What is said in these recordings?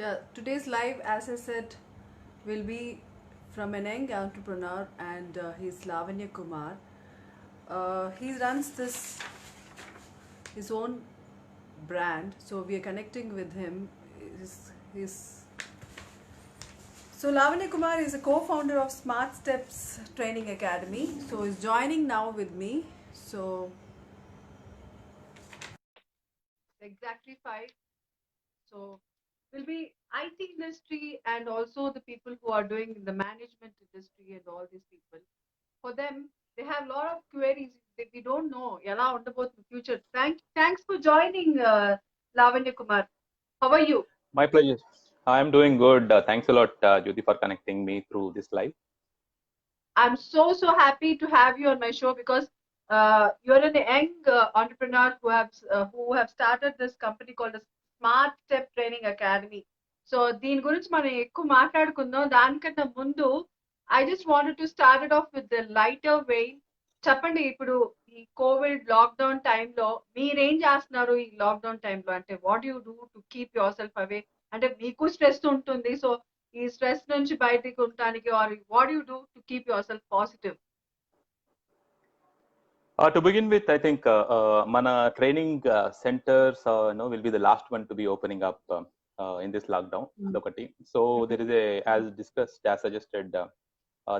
Yeah, today's live, as I said, will be from an young entrepreneur, and he's Lavanya Kumar. He runs this his own brand, so we are connecting with him. His So Lavanya Kumar is a co-founder of Smart Steps Training Academy. So he's joining now with me. So exactly five. So will be IT industry and also the people who are doing the management industry and all these people. For them, they have a lot of queries that we don't know. ఎలా ఉండబోతుంది future. Thanks for joining, Lavanya Kumar. How are you? My pleasure. I'm doing good. Thanks a lot, Jyoti, for connecting me through this live. I'm so happy to have you on my show because you're an young entrepreneur who have started this company called the Smart Step Training Academy. So దీని గురించి మనం ఎక్కువ మాట్లాడుకుందాం. దానికన్నా ముందు I just wanted to start it off with the lighter vein. చెప్పండి, ఇప్పుడు ఈ కోవిడ్ లాక్డౌన్ టైంలో మీరేం చేస్తున్నారు? ఈ లాక్డౌన్ టైంలో అంటే what you do to keep yourself away? అంటే మీకు స్ట్రెస్ ఉంటుంది, సో ఈ స్ట్రెస్ నుంచి బయటికి ఉండటానికి are what you do to keep yourself positive? To begin with, I think mana training centers will be the last one to be opening up in this lockdown. Adokati. So there is as discussed, as suggested,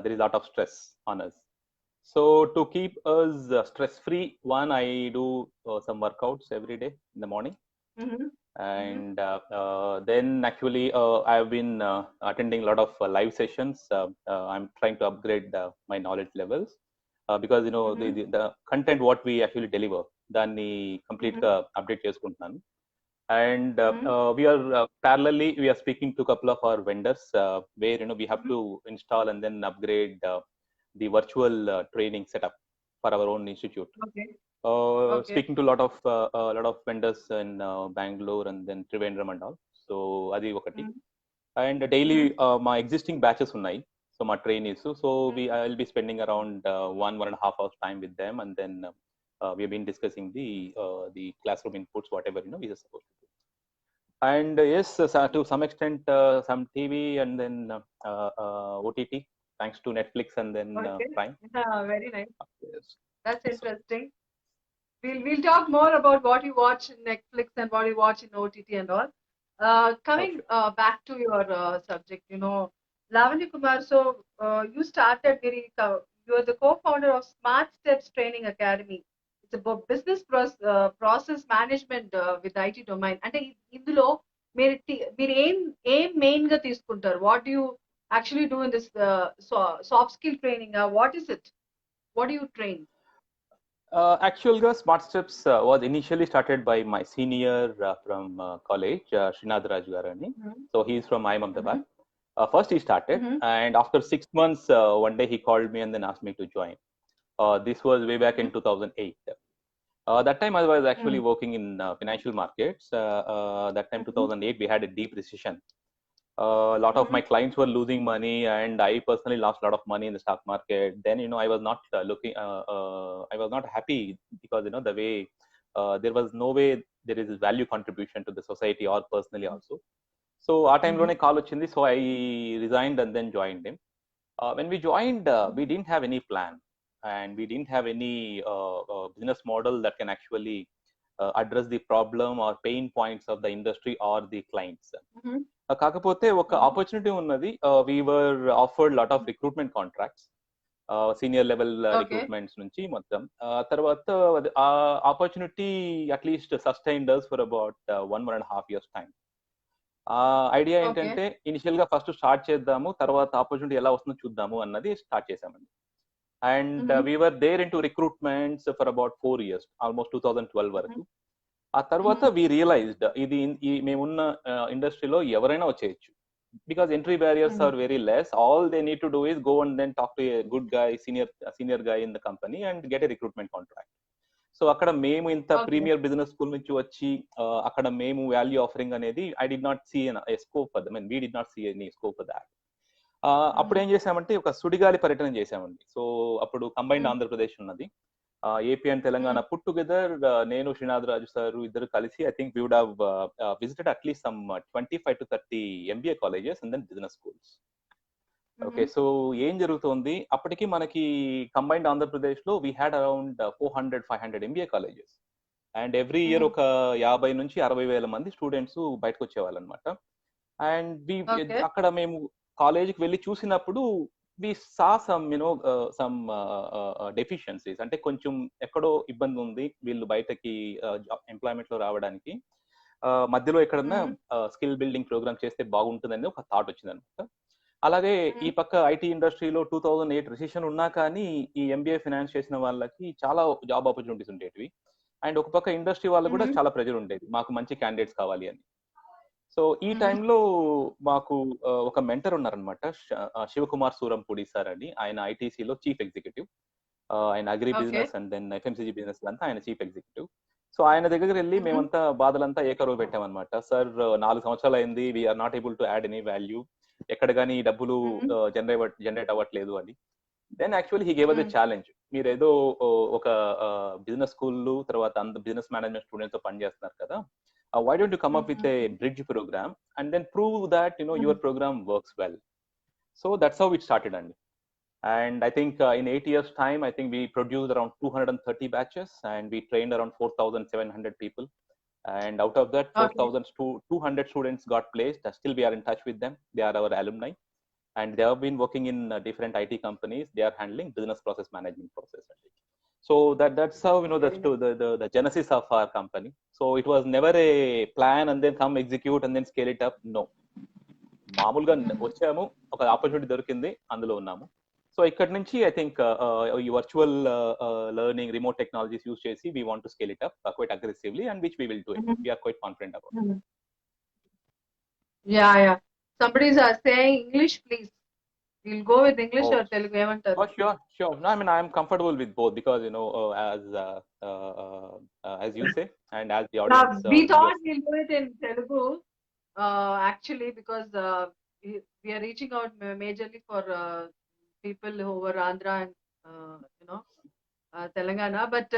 there is a lot of stress on us. So to keep us stress-free, one, I do some workouts every day in the morning. And then actually I've been attending a lot of live sessions. I'm trying to upgrade my knowledge levels because the content what we actually deliver దాన్ని complete గా update చేసుకుంటున్నాను. And we are parallelly we are speaking to a couple of our vendors where we have to install and then upgrade the virtual training setup for our own institute. Speaking to a lot of vendors in Bangalore and then Trivandrum and all. So adi okati. And daily my existing batches unnai. So my trainees. So I will be spending around 1.5 hours time with them, and then we have been discussing the classroom inputs, whatever we are supposed to do. And yes, to some extent, some TV and then OTT, thanks to Netflix and then Prime. Very nice. Yes. That's interesting. We'll talk more about what you watch in Netflix and what you watch in OTT and all. Coming back to your subject, Lavanya Kumar, so you started you're the co-founder of Smart Steps Training Academy. It's about business process management with IT domain. అంటే ఇందులో మీరు ఏం main గా తీసుకుంటారు? What you actually do in this soft skill training? What is it? What do you train? Actually, Smart Steps was initially started by my senior from college, Srinath Raj Garani. So he's from IIM Ahmedabad. First he started, and after 6 months, one day he called me and then asked me to join. This was way back in 2008. That time I was actually working in financial markets. That time 2008 we had a deep recession. A lot of my clients were losing money, and I personally lost a lot of money in the stock market. Then I was not I was not happy because the way there was no way there is value contribution to the society or personally also. So our time lone call ochindi, so I resigned and then joined him. When we joined, we didn't have any plan, and we didn't have any business model that can actually address the problem or pain points of the industry or the clients. కాకపోతే ఒక opportunity ఉన్నది. We were offered lot of recruitment contracts, senior level recruitments నుంచి మొత్తం. తర్వాత ఆ opportunity at least sustained us for about 1.5 years time. Idea ఏంటంటే initial గా first start చేద్దాము, తర్వాత ఆపర్చునిటీ ఎలా వస్తుందో చూద్దాము అన్నది స్టార్ట్ చేసామండి. And we were there into recruitments for about 4 years, almost 2012 వరకు. ఆ తర్వాత వి రియలైజ్డ్ ఇది మేమున్న ఇండస్ట్రీలో ఎవరైనా వచ్చేయచ్చు, because entry barriers are very less. All they need to do is go and then talk to a good guy, senior guy in the company and get a recruitment contract. So అక్కడ మేము ఇంత premier business school నుంచి వచ్చి అక్కడ మేము value offering అనేది I did not see a scope for that. I mean we did not see any scope for that. అప్పుడు ఏం చేసామంటే ఒక సుడిగాలి పర్యటన చేసామండి. సో అప్పుడు కంబైన్డ్ ఆంధ్రప్రదేశ్ ఉన్నది. AP and Telangana put together, Nenu Srinath Raju sir, iddaru kalisi, I think we would have visited at least some 25 to 30 MBA colleges and then business schools. Okay, so ఏం జరుగుతోంది అప్పటికి మనకి combined Andhra Pradesh లో we had around 400-500 MBA colleges and every year ఒక 50 నుంచి 60,000 మంది students బయటకు వచ్చేవాళ్ళు అనమాట. అండ్ అక్కడ మేము కాలేజీకి వెళ్ళి చూసినప్పుడు వి సా సమ్ సమ్ డెఫిషియన్సీస్, అంటే కొంచెం ఎక్కడో ఇబ్బంది ఉంది వీళ్ళు బయటకి ఎంప్లాయ్మెంట్ లో రావడానికి, మధ్యలో ఎక్కడన్నా స్కిల్ బిల్డింగ్ ప్రోగ్రామ్ చేస్తే బాగుంటుందని ఒక థాట్ వచ్చింది అనమాట. అలాగే ఈ పక్క ఐటీ ఇండస్ట్రీలో 2008 రిసెషన్ ఉన్నా కానీ ఈ MBA ఫైనాన్స్ చేసిన వాళ్ళకి చాలా జాబ్ ఆపర్చునిటీస్ ఉండేటివి. అండ్ ఒక పక్క ఇండస్ట్రీ వాళ్ళకు కూడా చాలా ప్రెజర్ ఉండేది, మాకు మంచి క్యాండిడేట్స్ కావాలి అని. సో ఈ టైంలో మాకు ఒక మెంటర్ ఉన్నారనమాట, శివకుమార్ సూరంపూడి సార్ అని. ఆయన ఐటీసీలో చీఫ్ ఎగ్జిక్యూటివ్, ఆయన agri business and then FMCG business అంతా ఆయన చీఫ్ ఎగ్జిక్యూటివ్. సో ఆయన దగ్గరికి వెళ్ళి మేమంతా బాధలంతా ఏకరువు పెట్టామన్నమాట. సార్ 4 సంవత్సరాలు అయింది, we're not able to add any value, ఎక్కడ కానీ డబ్బులు జనరేట్ అవ్వట్లేదు అని. Then actually he gave us a challenge, మీరు ఏదో ఒక బిజినెస్ స్కూల్ తర్వాత అంత బిజినెస్ మేనేజ్మెంట్ స్టూడెంట్స్ తో పనిచేస్తున్నారు కదా, why don't you come up with a bridge program and then prove that your program works well. So that's how it started. And I think in 8 years time, I think we produced around 230 batches and we trained around 4,700 people. And out of that, 4,200 students got placed. Still we are in touch with them. They are our alumni and they have been working in different IT companies. They are handling business process management process. So that's how the genesis of our company. So it was never a plan and then come execute and then scale it up. No, మామూలుగా వచ్చాము, ఒక opportunity దొరికింది, అందులో ఉన్నాము. So ఇక్కడ నుంచి I think ఈ virtual learning, remote technologies use చేసి we want to scale it up quite aggressively and which we will do it. We are quite confident about it. Yeah. Somebody is saying English, please. We'll go with English or Telugu, emantaru? Oh, sure. No, I mean, I am comfortable with both because as you say and as the audience. We thought we'll do it in Telugu, actually, because we are reaching out majorly for people who were Andhra and Telangana, but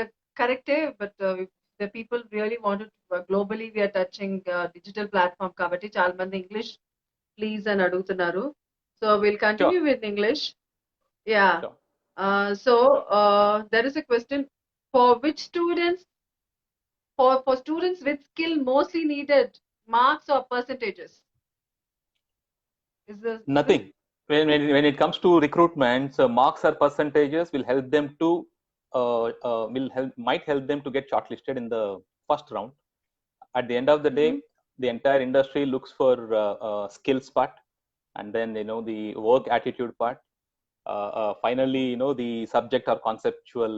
the people really wanted to, globally we are touching digital platform kabatti chaala mandi English please and adugutunnaru. So we'll continue with English. Yeah. Sure. So there is a question for which students, for students with skill mostly needed, marks or percentages? Is this nothing? When it comes to recruitment, so marks or percentages will help them to might help them to get shortlisted in the first round. At the end of the day, the entire industry looks for skills part, and then the work attitude part. Finally, the subject or conceptual,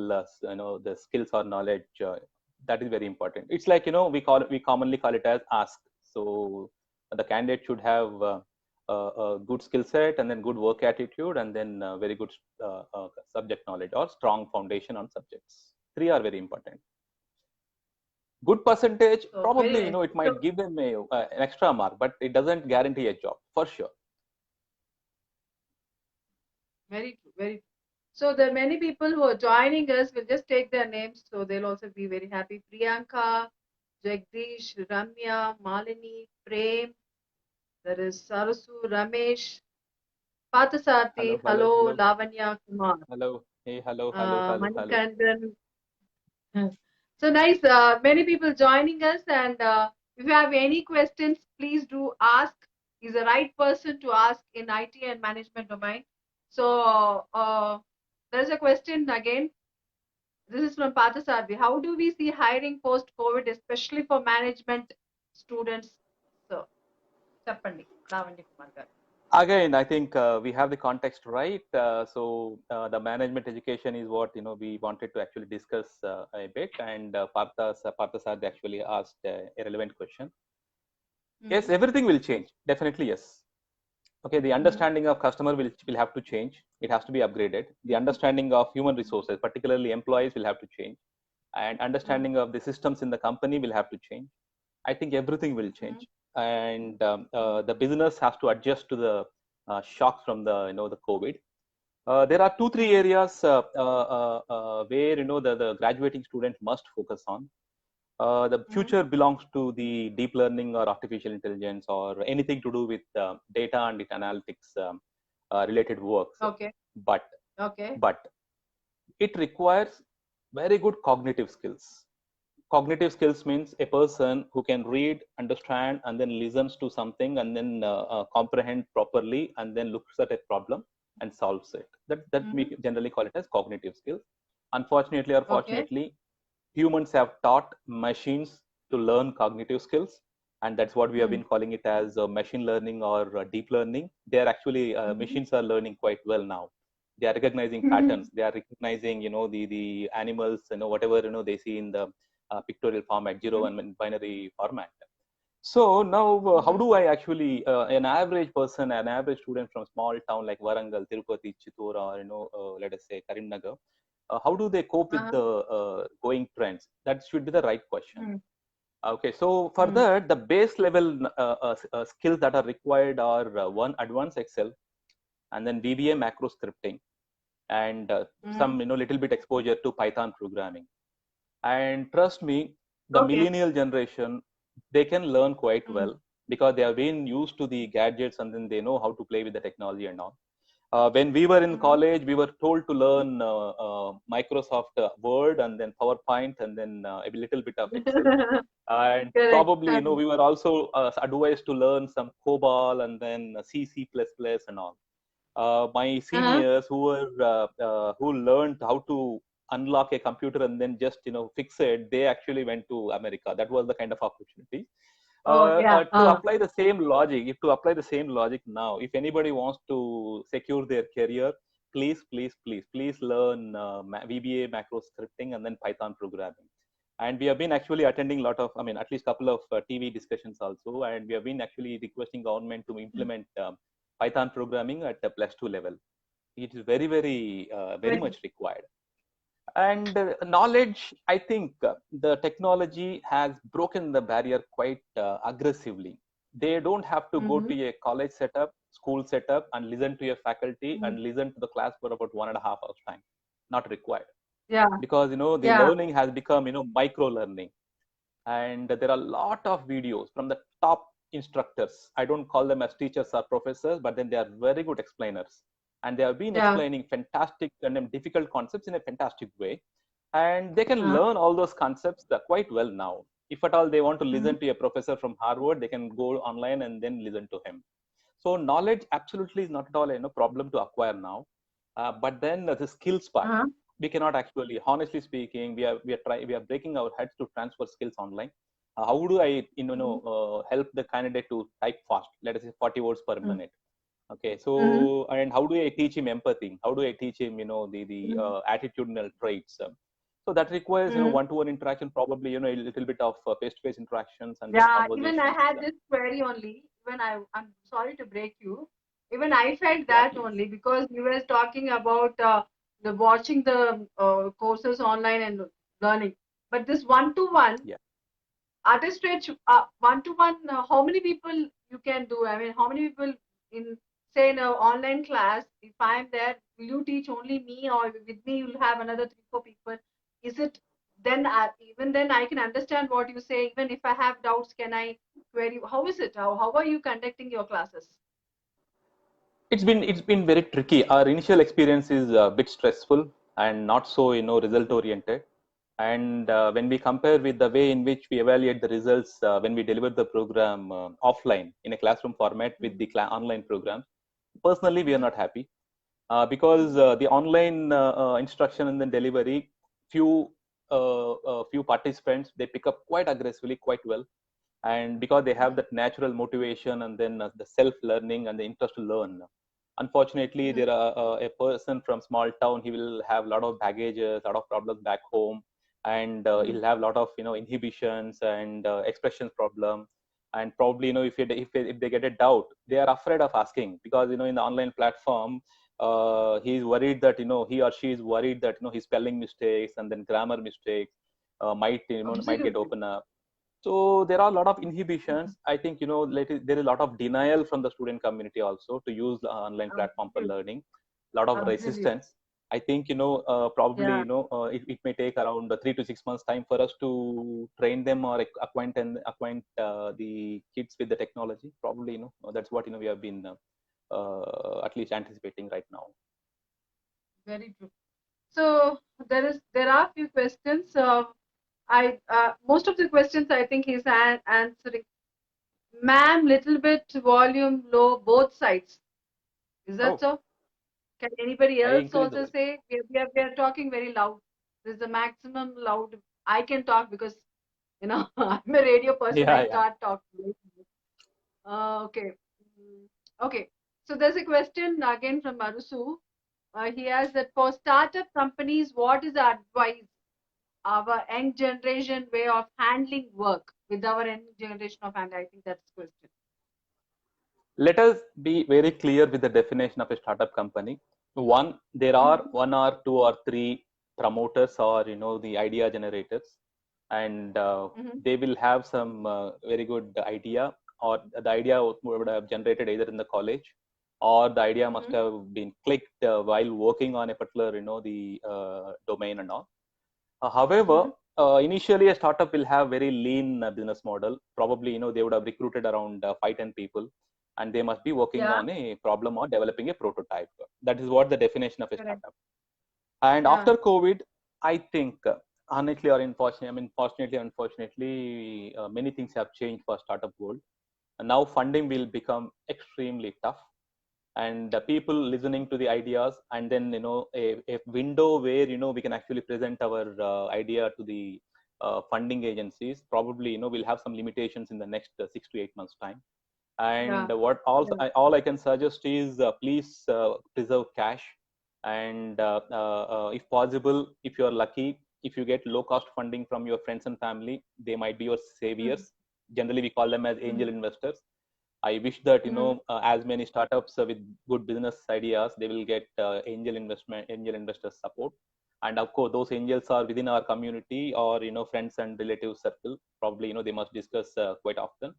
the skills or knowledge, that is very important. It's like we commonly call it as ask. So the candidate should have a good skill set and then good work attitude and then very good subject knowledge or strong foundation on subjects. 3 are very important. Good percentage, probably it might give them an extra mark, but it doesn't guarantee a job for sure. Very true. So there are many people who are joining us. We'll just take their names, so they'll also be very happy. Priyanka, Jagdish, Ramya, Malini, Prem, there is Sarasu, Ramesh, Pathasarthi, hello, Lavanya, Kumar. Hello. Hey, hello. Manikandan. So nice. Many people joining us, and if you have any questions, please do ask. He's the right person to ask in IT and management domain. So there's a question again. This is from Pathasarthi. How do we see hiring post-COVID, especially for management students? So, Chappandi, Lavanya Kumar garu. Again, I think we have the context right. So the management education is what we wanted to actually discuss a bit, and Parthasarthi actually asked a relevant question. Yes, everything will change. Definitely, yes. Okay, the understanding of customer will have to change. It has to be upgraded. The understanding of human resources, particularly employees, will have to change, and understanding of the systems in the company will have to change. I think everything will change, and the business has to adjust to the shock from the the COVID. There are 2-3 areas where the graduating student must focus on. The future belongs to the deep learning or artificial intelligence or anything to do with data and data analytics related works. Okay. But it requires very good cognitive skills. Cognitive skills means a person who can read, understand, and then listens to something and then comprehend properly and then looks at a problem and solves it. That we generally call it as cognitive skills. Unfortunately or fortunately, humans have taught machines to learn cognitive skills, and that's what we have been calling it as machine learning or deep learning. They are actually machines are learning quite well now. They are recognizing patterns. They are recognizing the animals, whatever they see in the pictorial format, 0-1 binary format. So now, how do I actually, an average person, an average student from small town like Warangal, Tirupati, Chittor, or let us say Karimnagar, how do they cope with the going trends? That should be the right question. Okay, so for that, the base level skills that are required are one, advanced Excel, and then VBA macro scripting, and some little bit exposure to Python programming. And trust me, the millennial generation, they can learn quite well because they have been used to the gadgets and then they know how to play with the technology and all. When we were in college, we were told to learn Microsoft Word and then PowerPoint and then a little bit of Excel. And probably, we were also advised to learn some COBOL and then C, C++ and all. My seniors who learned how to unlock a computer and then just fix it, they actually went to America. That was the kind of opportunity. To apply the same logic, now, if anybody wants to secure their career, please learn VBA macro scripting and then Python programming. And we have been actually attending a lot of, at least couple of TV discussions also, and we have been actually requesting government to implement Python programming at the +2 level. It is very much required. And knowledge, I think the technology has broken the barrier quite aggressively. They don't have to go to a college setup, school setup, and listen to a faculty and listen to the class for about 1.5 hours time. Not required. Yeah. Because the learning has become micro learning, and there are a lot of videos from the top instructors. I don't call them as teachers or professors, but then they are very good explainers, and they have been explaining fantastic and difficult concepts in a fantastic way, and they can learn all those concepts quite well now. If at all they want to listen to a professor from Harvard, they can go online and then listen to him. So knowledge absolutely is not at all a problem to acquire now, but then the skills part, we cannot actually, honestly speaking, we are breaking our heads to transfer skills online. How do I help the candidate to type fast, let us say 40 words per minute? Okay, so and how do I teach him empathy? How do I teach him the attitudinal traits? So that requires one-to-one interaction, probably a little bit of face-to-face interactions and even I had this query only. Even I'm sorry to break you. Even I felt that only because you were talking about the watching the courses online and learning. But this one-to-one, at a stretch, one-to-one, how many people you can do? I mean, how many people in say in an online class? If I'm there, will you teach only me, or with me you'll have another 3-4 people? Is it then even then I can understand what you say. Even if I have doubts, can I query? How is it? How are you conducting your classes? It's been very tricky. Our initial experience is a bit stressful and not so result oriented. And when we compare with the way in which we evaluate the results when we deliver the program offline in a classroom format with the online programs, personally we are not happy because the online instruction and then delivery, few participants, they pick up quite aggressively, quite well, and because they have that natural motivation and then the self learning and the interest to learn. Unfortunately, there are a person from small town, he will have a lot of baggages, a lot of problems back home, and he'll have a lot of inhibitions and expressions problem. And probably if they get a doubt, they are afraid of asking, because in the online platform, he's worried that he or she is worried that his spelling mistakes and then grammar mistakes might get open up. So there are a lot of inhibitions. I think there is a lot of denial from the student community also to use the online platform for learning. lot of Absolutely. resistance. I think, probably, it may take around 3 to 6 months time for us to train them or acquaint the kids with the technology. Probably, that's what, we have been at least anticipating right now. Very true. So there are few questions. Most of the questions I think he's answering. Ma'am, little bit volume low, both sides. Is that so? Can anybody else also say? We are talking very loud. There's a maximum loud. I can talk because, I'm a radio person. I can't talk. Okay. Okay. So there's a question again from Marusu. He has that for startup companies, what is the advice our young generation way of handling work with our young generation of handling? I think that's the question. Let us be very clear with the definition of a startup company. One, there are one or two or three promoters or the idea generators, and they will have some very good idea, or the idea would have generated either in the college, or the idea must have been clicked while working on a particular the domain and all. However, initially a startup will have very lean business model. Probably they would have recruited around 5-10 people, and they must be working on a problem or developing a prototype. That is what the definition of a startup. And after COVID, I think, honestly or unfortunately, unfortunately, many things have changed for startup world. And now funding will become extremely tough, and people listening to the ideas, and then a window where we can actually present our idea to the funding agencies. Probably we'll have some limitations in the next 6 to 8 months time. And what also all I can suggest is please preserve cash, and if possible, if you are lucky, if you get low cost funding from your friends and family, they might be your saviors. Generally we call them as angel investors. I wish that as many startups with good business ideas, they will get angel investors support. And of course, those angels are within our community or friends and relatives circle. Probably they must discuss quite often,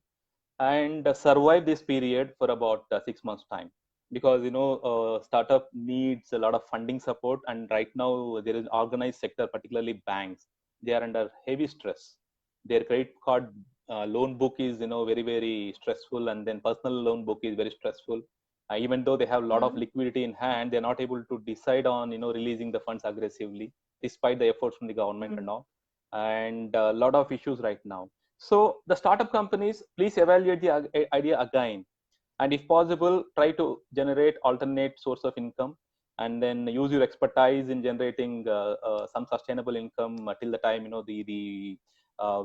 and survive this period for about 6 months time, because startup needs a lot of funding support. And right now there is organized sector, particularly banks, they are under heavy stress. Their credit card loan book is very, very stressful, and then personal loan book is very stressful. Even though they have a lot of liquidity in hand, they're not able to decide on releasing the funds aggressively, despite the efforts from the government and all, and a lot of issues right now. So the startup companies, please evaluate the idea again, and if possible, try to generate alternate source of income, and then use your expertise in generating some sustainable income till the time the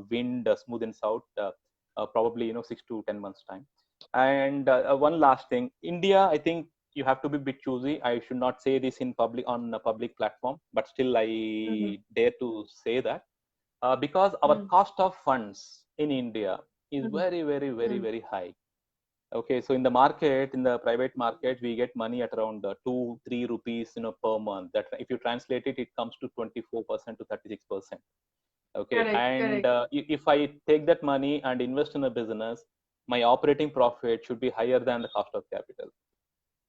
wind smoothens out, probably 6 to 10 months time. And one last thing, India, I think you have to be a bit choosy. I should not say this in public, on a public platform, but still I dare to say that. Because our cost of funds in India is very, very, very, very high. Okay, so in the market, in the private market, we get money at around 2-3 rupees per month. That if you translate it, it comes to 24% to 36%. Okay, and if I take that money and invest in a business, my operating profit should be higher than the cost of capital.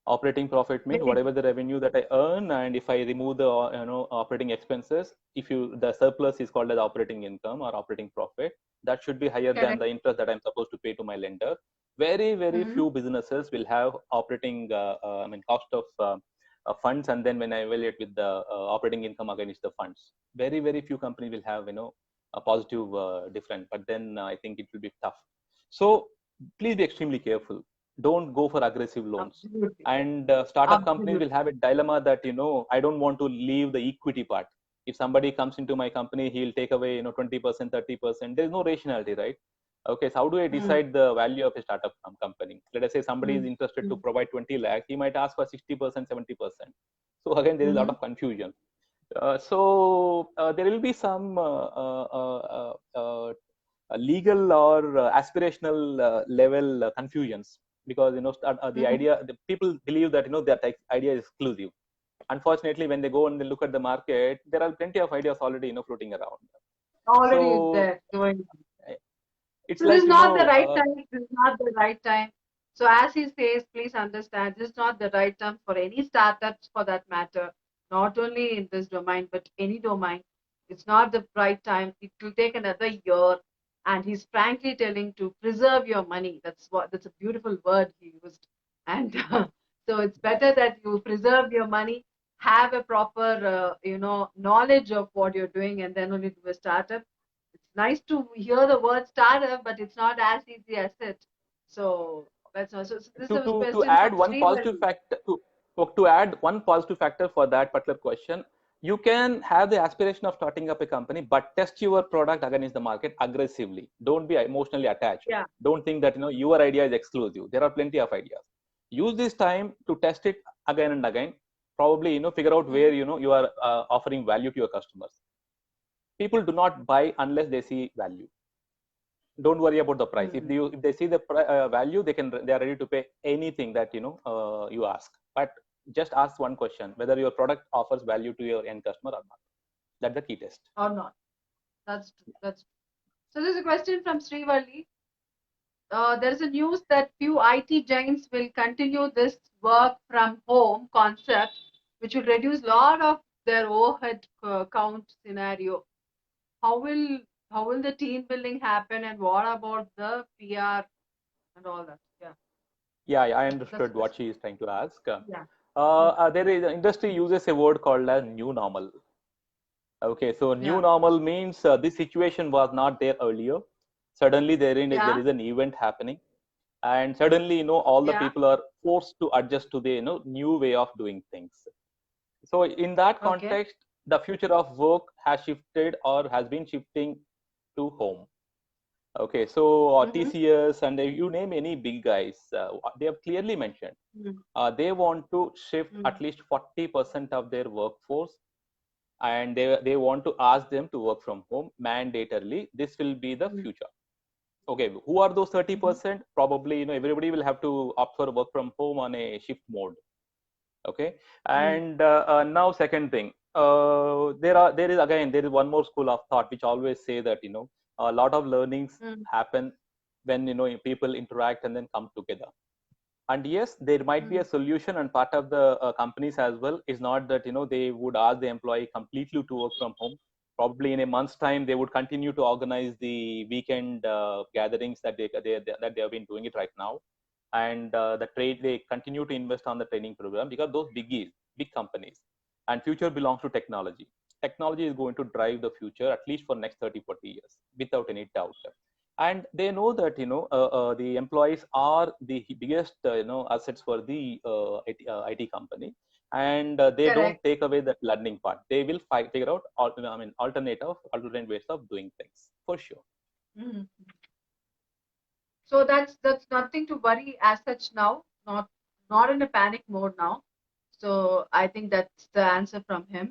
Operating profit means whatever the revenue that I earn, and if I remove the operating expenses, the surplus is called as operating income or operating profit. That should be higher than the interest that I'm supposed to pay to my lender. Very, very few businesses will have operating cost of funds, and then when I evaluate with the operating income against the funds, very, very few companies will have a positive difference. But then I think it will be tough. So please be extremely careful. Don't go for aggressive loans. Absolutely. And startup companies will have a dilemma that I don't want to leave the equity part. If somebody comes into my company, he'll take away 20%, 30%. There's no rationality, right? Okay, so how do I decide the value of a startup company? Let us say somebody is interested to provide 20 lakhs, he might ask for 60%, 70%. So again, there is a lot of confusion. So there will be some legal or aspirational level confusions, because the idea, the people believe that that idea is exclusive. Unfortunately, when they go and they look at the market, there are plenty of ideas already floating around. Already there going on. It's so like, this is not the right time. This is not the right time. So as he says, please understand, this is not the right time for any startups for that matter, not only in this domain, but any domain. It's not the right time. It will take another year. And he's frankly telling to preserve your money. That's a beautiful word he used. And so it's better that you preserve your money, have a proper, knowledge of what you're doing, and then only do a startup. It's nice to hear the word startup, but it's not as easy as it. So that's also, so this is a To question add from one positive Srivalli. factor to add one positive factor for that particular question, you can have the aspiration of starting up a company, but test your product against the market aggressively. Don't be emotionally attached. Yeah. Don't think that your idea is exclusive. There are plenty of ideas. Use this time to test it again and again. Probably figure out where you are offering value to your customers. People do not buy unless they see value. Don't worry about the price. If they see the value, they are ready to pay anything that you ask. But just ask one question: whether your product offers value to your end customer or not. That's the key test. Or not. That's true. That's true. So there's a question from Srivalli. There's a news that few IT giants will continue this work from home concept, which will reduce a lot of their overhead count scenario. How will the team building happen, and what about the PR and all that? Yeah. Yeah, I That's understood what she is trying to ask. yeah. There is industry uses a word called as new normal. Okay, so new Yeah. normal means this situation was not there earlier. Suddenly there Yeah. is an event happening, and suddenly all the Yeah. people are forced to adjust to the new way of doing things. So in that Okay. context, the future of work has shifted or has been shifting to home. Okay, so Mm-hmm. TCS and you name any big guys, they have clearly mentioned they want to shift Mm-hmm. at least 40% of their workforce, and they want to ask them to work from home mandatorily. This will be the future. Okay, who are those 30%? Probably everybody will have to opt for work from home on a shift mode. Okay, and now second thing, there is one more school of thought which always say that a lot of learnings happen when people interact and then come together. And yes, there might be a solution, and part of the companies as well is not that they would ask the employee completely to work from home. Probably in a month's time they would continue to organize the weekend gatherings that they have been doing it right now. And they continue to invest on the training program, because those big companies, and future belongs to technology is going to drive the future at least for next 30-40 years without any doubt. And they know that the employees are the biggest assets for the IT company, and they don't Correct. take away that learning part. They will figure out alternate ways of doing things for sure. Mm-hmm. So that's nothing to worry as such now. Not in a panic mode now. So I think that's the answer from him.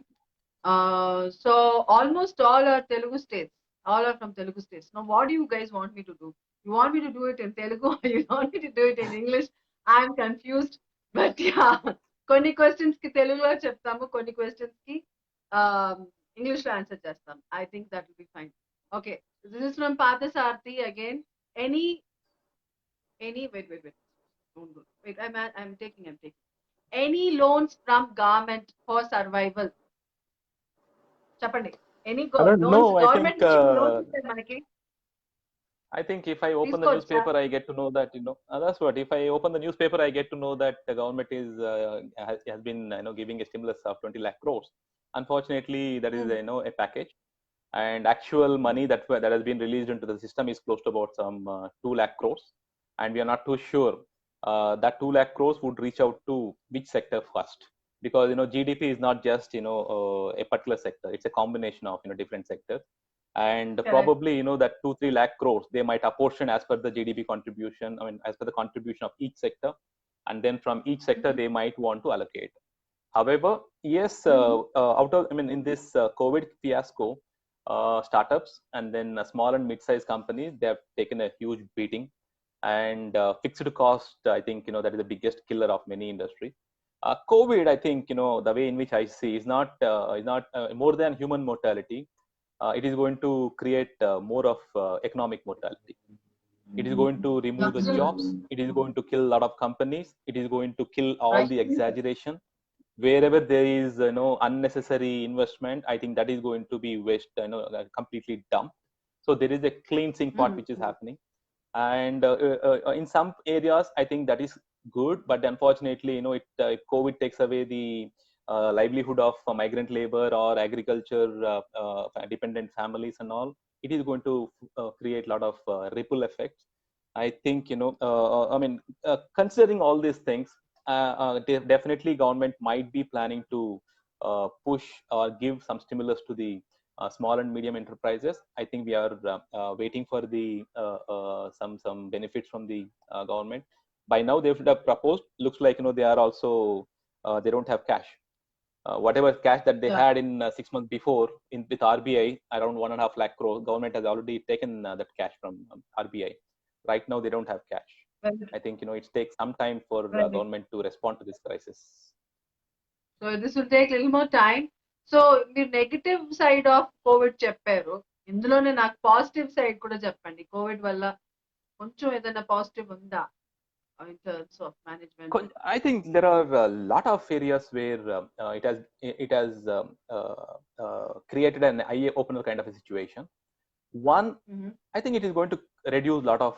So almost all are Telugu states. All are from Telugu states. Now, what do you guys want me to do? You want me to do it in Telugu or you want me to do it in English? I'm confused. But yeah, కొన్ని questions కి తెలుగులో చెప్తాము, కొన్ని questions కి English లో answer చేస్తాం. I think that will be fine. Okay, this is from Parthasarthi again. Wait. Don't do. Wait, I'm taking. Any loans from government for survival? చెప్పండి. Any I don't loans, know. I government think నుంచి loans ఇస్తారు మనకి. I think if I open the తీసుకోవచ్చా? newspaper, I get to know that that's what. If I open the newspaper, I get to know that the government has been giving a stimulus of 20 lakh crores. Unfortunately, that is a package, and actual money that has been released into the system is close to about some 2 lakh crores, and we are not too sure that 2 lakh crores would reach out to which sector first, because GDP is not just a particular sector. It's a combination of different sectors. And Correct. probably that 2-3 lakh crores they might apportion as per the GDP contribution, as per the contribution of each sector, and then from each sector they might want to allocate. However, yes, in this COVID fiasco, startups and then small and mid-sized companies, they have taken a huge beating. And fixed cost, I think that is the biggest killer of many industry. COVID, I think the way in which I see is not more than human mortality. It is going to create more of economic mortality. It is going to remove the jobs. It is going to kill a lot of companies. It is going to kill all the exaggeration. Wherever there is unnecessary investment, I think that is going to be waste, completely dumped. So there is a cleansing part which is happening, and in some areas I think that is good, but unfortunately, if COVID takes away the livelihood of migrant labor or agriculture dependent families and all, it is going to create a lot of ripple effects. I think, considering all these things, definitely government might be planning to push or give some stimulus to the small and medium enterprises. I think we are waiting for the some benefits from the government. By now, they should have proposed. Looks like they are also they don't have cash. Whatever cash that they had in 6 months before with RBI, around 1.5 lakh crore, government has already taken that cash from RBI. Right now, they don't have cash. I think it takes some time for government to respond to this crisis. So this will take a little more time. So the negative side of COVID చెప్పారు, ఇందులోనే నాకు positive side కూడా చెప్పండి. Covid వల్ల కొంచెం ఏదైనా positive ఉందా in terms of management? I think there are a lot of areas where it has created an eye opener kind of a situation. One, I think it is going to reduce a lot of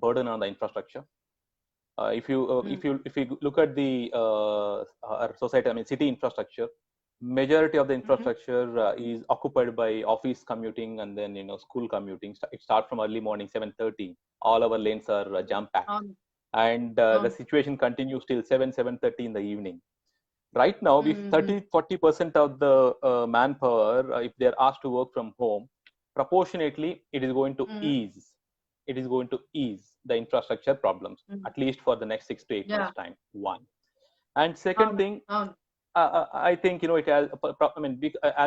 burden on the infrastructure. If you look at the our society, I mean city infrastructure, majority of the infrastructure is occupied by office commuting and then school commuting. It starts from early morning 7:30. All our lanes are jam packed, and the situation continues till 7:30 in the evening. Right now, if 30-40% of the manpower, if they are asked to work from home, proportionately it is going to ease. It is going to ease the infrastructure problems, at least for the next 6 to 8 months time. One, and second thing, I think it has. I mean,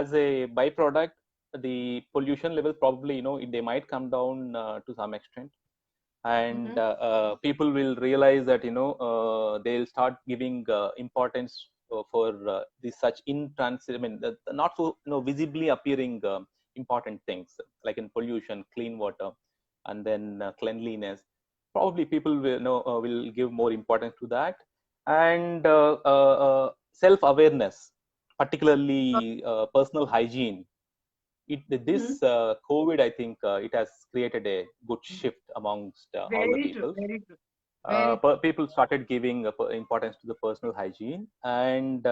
as a byproduct, the pollution level probably they might come down to some extent, and people will realize that they'll start giving importance for these such I mean, not so visibly appearing important things like in pollution, clean water, and then cleanliness. Probably people will give more importance to that, and self-awareness, particularly personal hygiene. This COVID, I think it has created a good shift amongst all the people. Very true. People started giving importance to the personal hygiene, and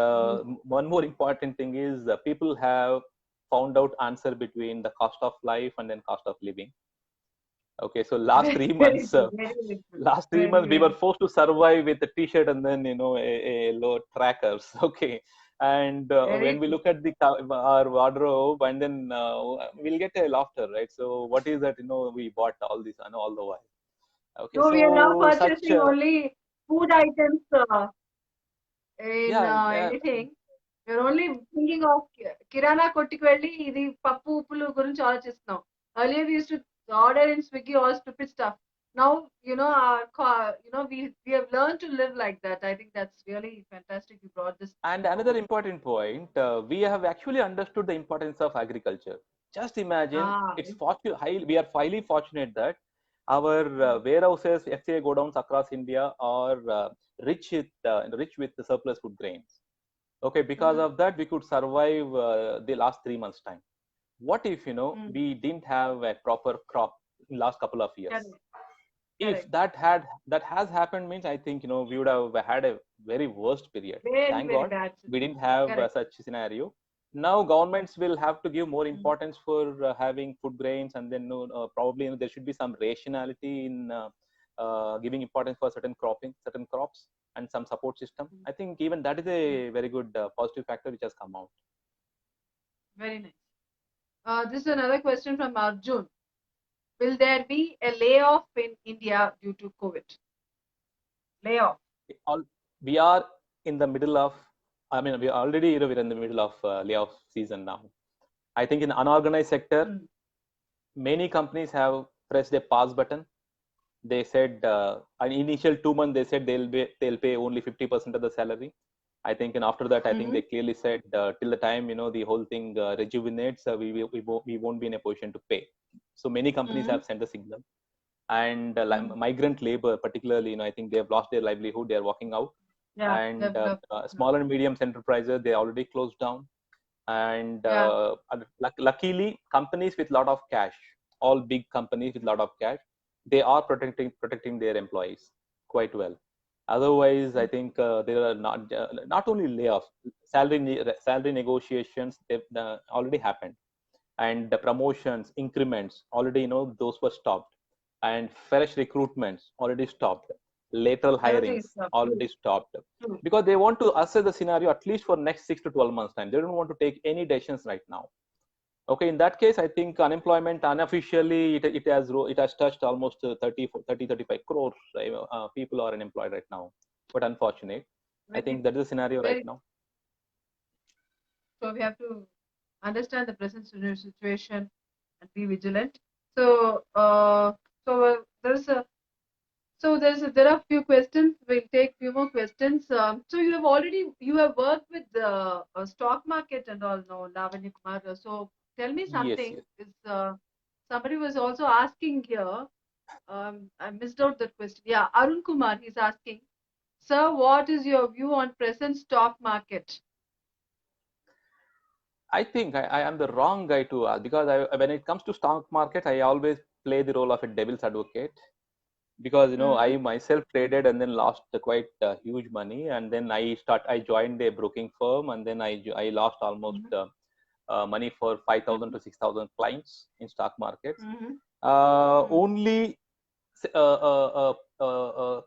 one more important thing is people have found out answer between the cost of life and then cost of living. Okay, so last 3 months, we were forced to survive with a t-shirt and then a low trackers. Okay, and when we look at our wardrobe, and then we'll get a laughter, right? So what is that we bought all this all the while? Okay, so we are now purchasing only food items in anything. We're only thinking of kirana kottiki velli idi pappu uppulu gurinchi alochistunnam. Earlier we used to order in Swiggy all stupid stuff. Now we have learned to live like that. I think that's really fantastic. You brought this. And another important point, we have actually understood the importance of agriculture. Just imagine, we are highly fortunate that our warehouses, FCI godowns across India are rich with the surplus food grains. Okay, because of that, we could survive the last 3 months' time. What if we didn't have a proper crop in last couple of years? If that has happened, means I think we would have had a very worst period. Thank God we didn't have such scenario. Now governments will have to give more importance for having food grains, and then probably there should be some rationality in giving importance for certain crops and some support system. I think even that is a very good positive factor which has come out. Very nice. This is another question from Arjun. Will there be a layoff in India due to COVID? Layoff. We are in the middle of. I mean, we're in the middle of layoff season now. I think in unorganized sector, many companies have pressed a pause button. They said in initial 2 months they said they'll pay only 50% of the salary. I think, and after that, I think they clearly said till the time the whole thing rejuvenates, we won't be in a position to pay. So many companies have sent a signal. and migrant labor, particularly, I think they have lost their livelihood. They are walking out. Yeah, and small and medium enterprises, they already closed down. And luckily, companies with a lot of cash, all big companies with a lot of cash, they are protecting their employees quite well. Otherwise, I think there are not only layoffs, salary negotiations, they've already happened, and the promotions, increments, already, those were stopped, and fresh recruitments already stopped, lateral hirings already stopped, because they want to assess the scenario at least for next 6 to 12 months time. They don't want to take any decisions right now. Okay, in that case, I think unemployment unofficially, it has touched almost 35 crores people are unemployed right now. But unfortunate, I think that is the scenario right now. So we have to understand the present situation and be vigilant. So there are a few questions. We'll take few more questions. So you have worked with the stock market and all, no, Lavanya Kumar. So tell me something. Yes. Somebody was also asking here. I missed out that question. Yeah, Arun Kumar, he's asking, sir, what is your view on present stock market? I think I am the wrong guy to ask, because when it comes to stock market, I always play the role of a devil's advocate, because I myself traded and then lost quite huge money, and then I joined a broking firm, and then I lost almost money for 5,000 to 6,000 clients in stock markets. Only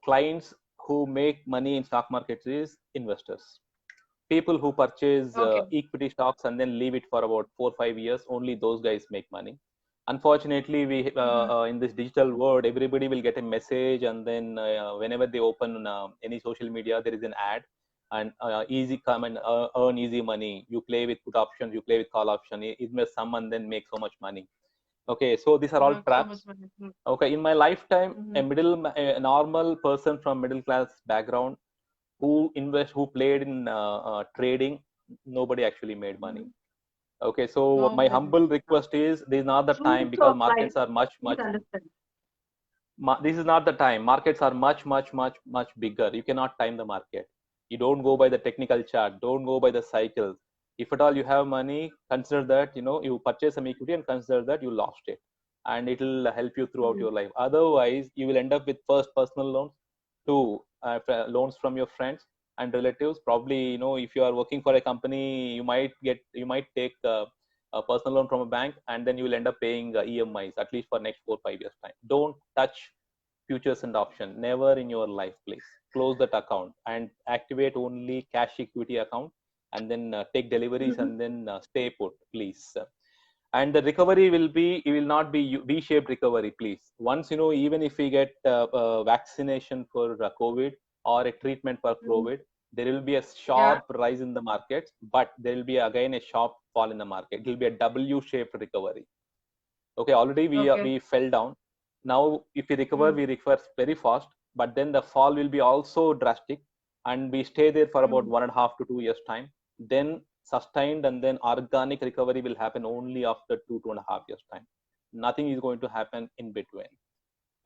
clients who make money in stock markets is investors. People who purchase equity stocks and then leave it for about 4 or 5 years, only those guys make money. Unfortunately, we in this digital world, everybody will get a message, and then whenever they open any social media, there is an ad, and easy come and earn easy money. You play with put options, you play with call option, invest some and then make so much money. Okay, so these are all traps. Okay, in my lifetime, a normal person from middle class background who played in trading, nobody actually made money. Okay, so my humble request is, this is not the time, because markets are much this is not the time. Markets are much bigger. You cannot time the market. You don't go by the technical chart, don't go by the cycles. If at all you have money, consider that you purchase some equity and consider that you lost it, and it will help you throughout your life. Otherwise, you will end up with first personal loans, two loans from your friends and relatives. Probably, if you are working for a company, you might take a personal loan from a bank, and then you will end up paying EMIs at least for next 4 or 5 years time. Don't touch futures and options, never in your life, please. Close that account and activate only cash equity account, and then take deliveries and then stay put, please. And the recovery will not be V-shaped recovery, please. Once, even if we get vaccination for COVID or a treatment for COVID, there will be a sharp rise in the markets, but there will be again a sharp fall in the market. It will be a W-shaped recovery. Okay, already we fell down. Now, if we recover, we recover very fast, but then the fall will be also drastic, and we stay there for about 1.5 to 2 years time. Then sustained and then organic recovery will happen only after 2.5 years time. Nothing is going to happen in between.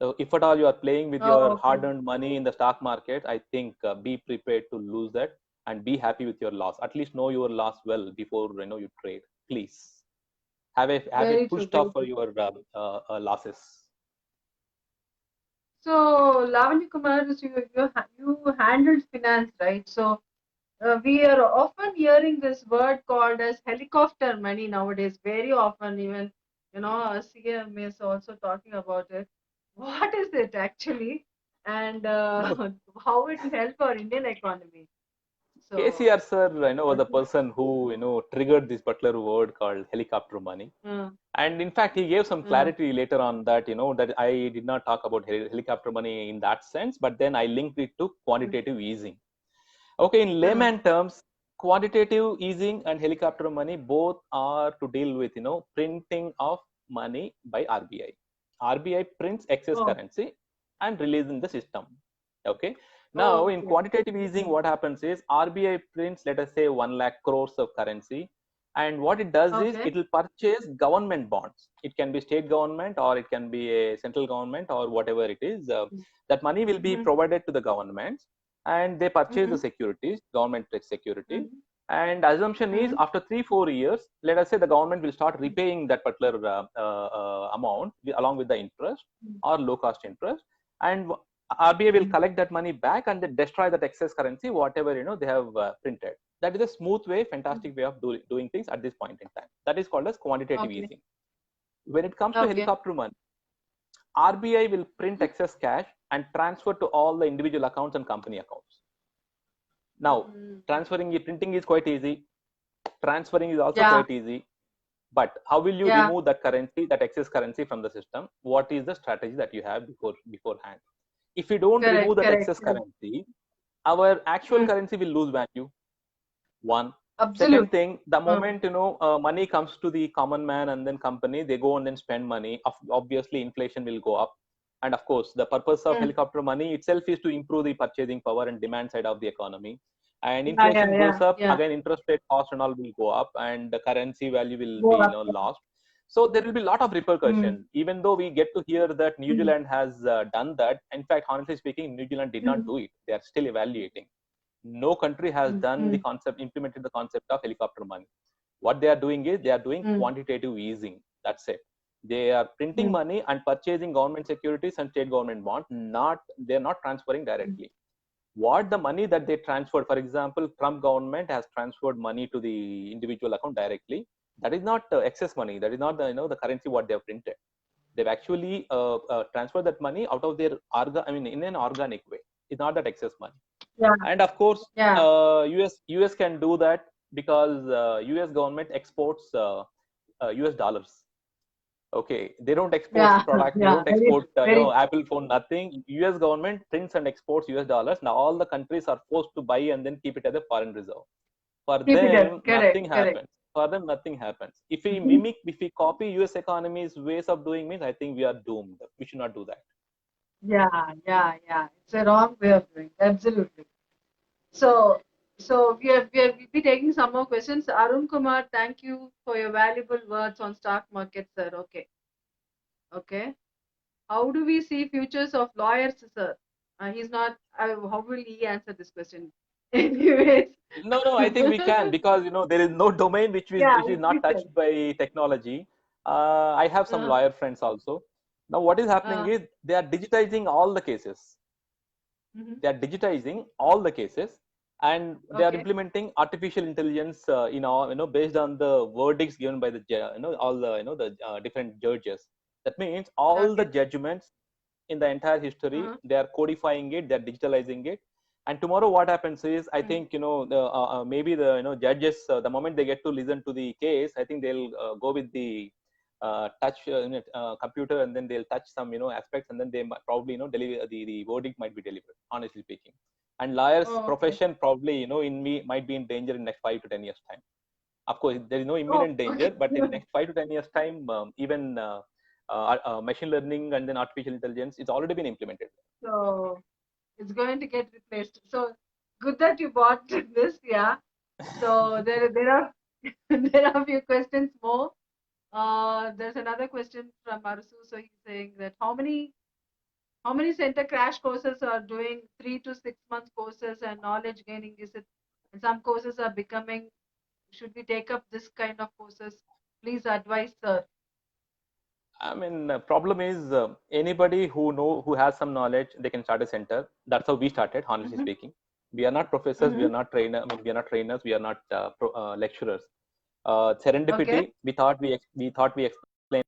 So if at all you are playing with your hard-earned money in the stock market, I think be prepared to lose that, and be happy with your loss. At least know your loss well before you trade. Please have a push stop for your losses. So Lavanya Kumar, you handled finance, right? So we are often hearing this word called as helicopter money nowadays. Very often, even CM is also talking about it. What is it actually, and how it will help our Indian economy? So, KCR sir, was the person who triggered this particular word called helicopter money. And in fact, he gave some clarity later on that that I did not talk about helicopter money in that sense, but then I linked it to quantitative easing. Okay, in layman terms, quantitative easing and helicopter money both are to deal with printing of money by RBI. RBI prints excess currency and release in the system. Okay. Now, in quantitative easing, what happens is RBI prints, let us say, 1 lakh crores of currency, And what it does is Okay. it will purchase government bonds. It can be state government or it can be a central government or whatever it is. That money will be provided to the governments, and they purchase the securities, government securities. And assumption is after 3-4 years, let us say the government will start repaying that particular amount along with the interest or low cost interest, and RBI will collect that money back and then destroy that excess currency, whatever they have printed. That is a smooth way, fantastic way of doing things at this point in time. That is called as quantitative easing. When it comes to helicopter money, RBI will print excess cash and transfer to all the individual accounts and company accounts. Now, printing is quite easy. Transferring is also quite easy. But how will you remove that currency, that excess currency from the system? What is the strategy that you have beforehand? If you don't remove that excess currency, our actual currency will lose value. One. Absolutely. Second thing, the moment money comes to the common man and then company, they go and then spend money. Obviously, inflation will go up. And of course, the purpose of helicopter money itself is to improve the purchasing power and demand side of the economy. And inflation goes up, again, interest rate cost and all will go up, and the currency value will be lost. So there will be a lot of repercussions. Even though we get to hear that New Zealand has done that, in fact, honestly speaking, New Zealand did not do it. They are still evaluating. No country has implemented the concept of helicopter money. What they are doing is they are doing quantitative easing. That's it. They are printing money and purchasing government securities and state government bonds. They're not transferring directly. What the money that they transferred, for example, Trump government has transferred money to the individual account directly. That is not excess money. That is not the currency what they have printed. They've actually transferred that money out of their in an organic way. It's not that excess money. And of course, US can do that because US government exports US dollars. Okay, they don't export products. They don't export Apple phone, nothing. US government prints and exports US dollars. Now all the countries are forced to buy and then keep it as a foreign reserve. For them, nothing happens. For them, nothing happens. If we copy US economy's ways of doing means, I think we are doomed. We should not do that. Yeah. It's a wrong way of doing. Absolutely. So we'll be taking some more questions. Arun Kumar, thank you for your valuable words on stock market, sir. Okay. How do we see futures of lawyers, sir? He's not. How will he answer this question? Anyways. No, I think we can because there is no domain which is not touched by technology. I have some lawyer friends also. Now, what is happening is they are digitizing all the cases. They are digitizing all the cases, and they are implementing artificial intelligence. Based on the verdicts given by the all the different judges. That means all the judgments in the entire history, they are codifying it, they are digitalizing it. And tomorrow, what happens is, I think maybe the judges, the moment they get to listen to the case, I think they'll go with the touch computer, and then they'll touch some aspects, and then they might probably deliver the verdict might be delivered. Honestly speaking, and lawyers profession probably might be in danger in next 5 to 10 years time. Of course, there is no imminent danger, but in next 5 to 10 years time, even machine learning and then artificial intelligence, it's already been implemented. So it's going to get replaced. So good that you bought this, yeah. So there are there are a few questions more. There's another question from Marusu. So he's saying that how many center crash courses are doing 3 to 6 months courses and knowledge gaining? Is it? And some courses are becoming. Should we take up this kind of courses? Please advise, sir. I mean, problem is anybody who has some knowledge, they can start a center. That's how we started, honestly speaking. We are not professors, we are not trainers, we are not trainers, we are not lecturers. Serendipity, we thought we explained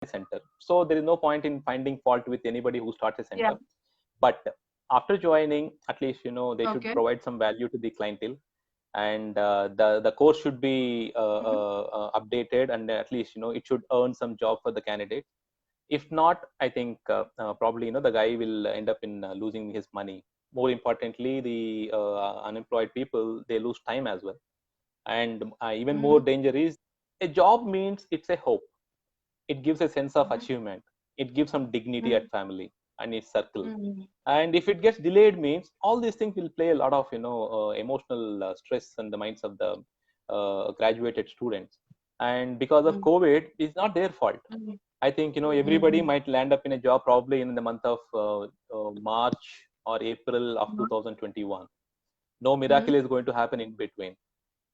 center. So there is no point in finding fault with anybody who starts a center. But after joining, at least they should provide some value to the clientele. And the course should be updated, and at least it should earn some job for the candidate. If not, I think probably the guy will end up in losing his money. More importantly, the unemployed people, they lose time as well. And even more danger is, a job means it's a hope. It gives a sense of achievement. It gives some dignity at family and its circle. And if it gets delayed, means all these things will play a lot of emotional stress in the minds of the graduated students. And because of COVID, it's not their fault. I think everybody might land up in a job probably in the month of March or April of 2021. No miracle is going to happen in between.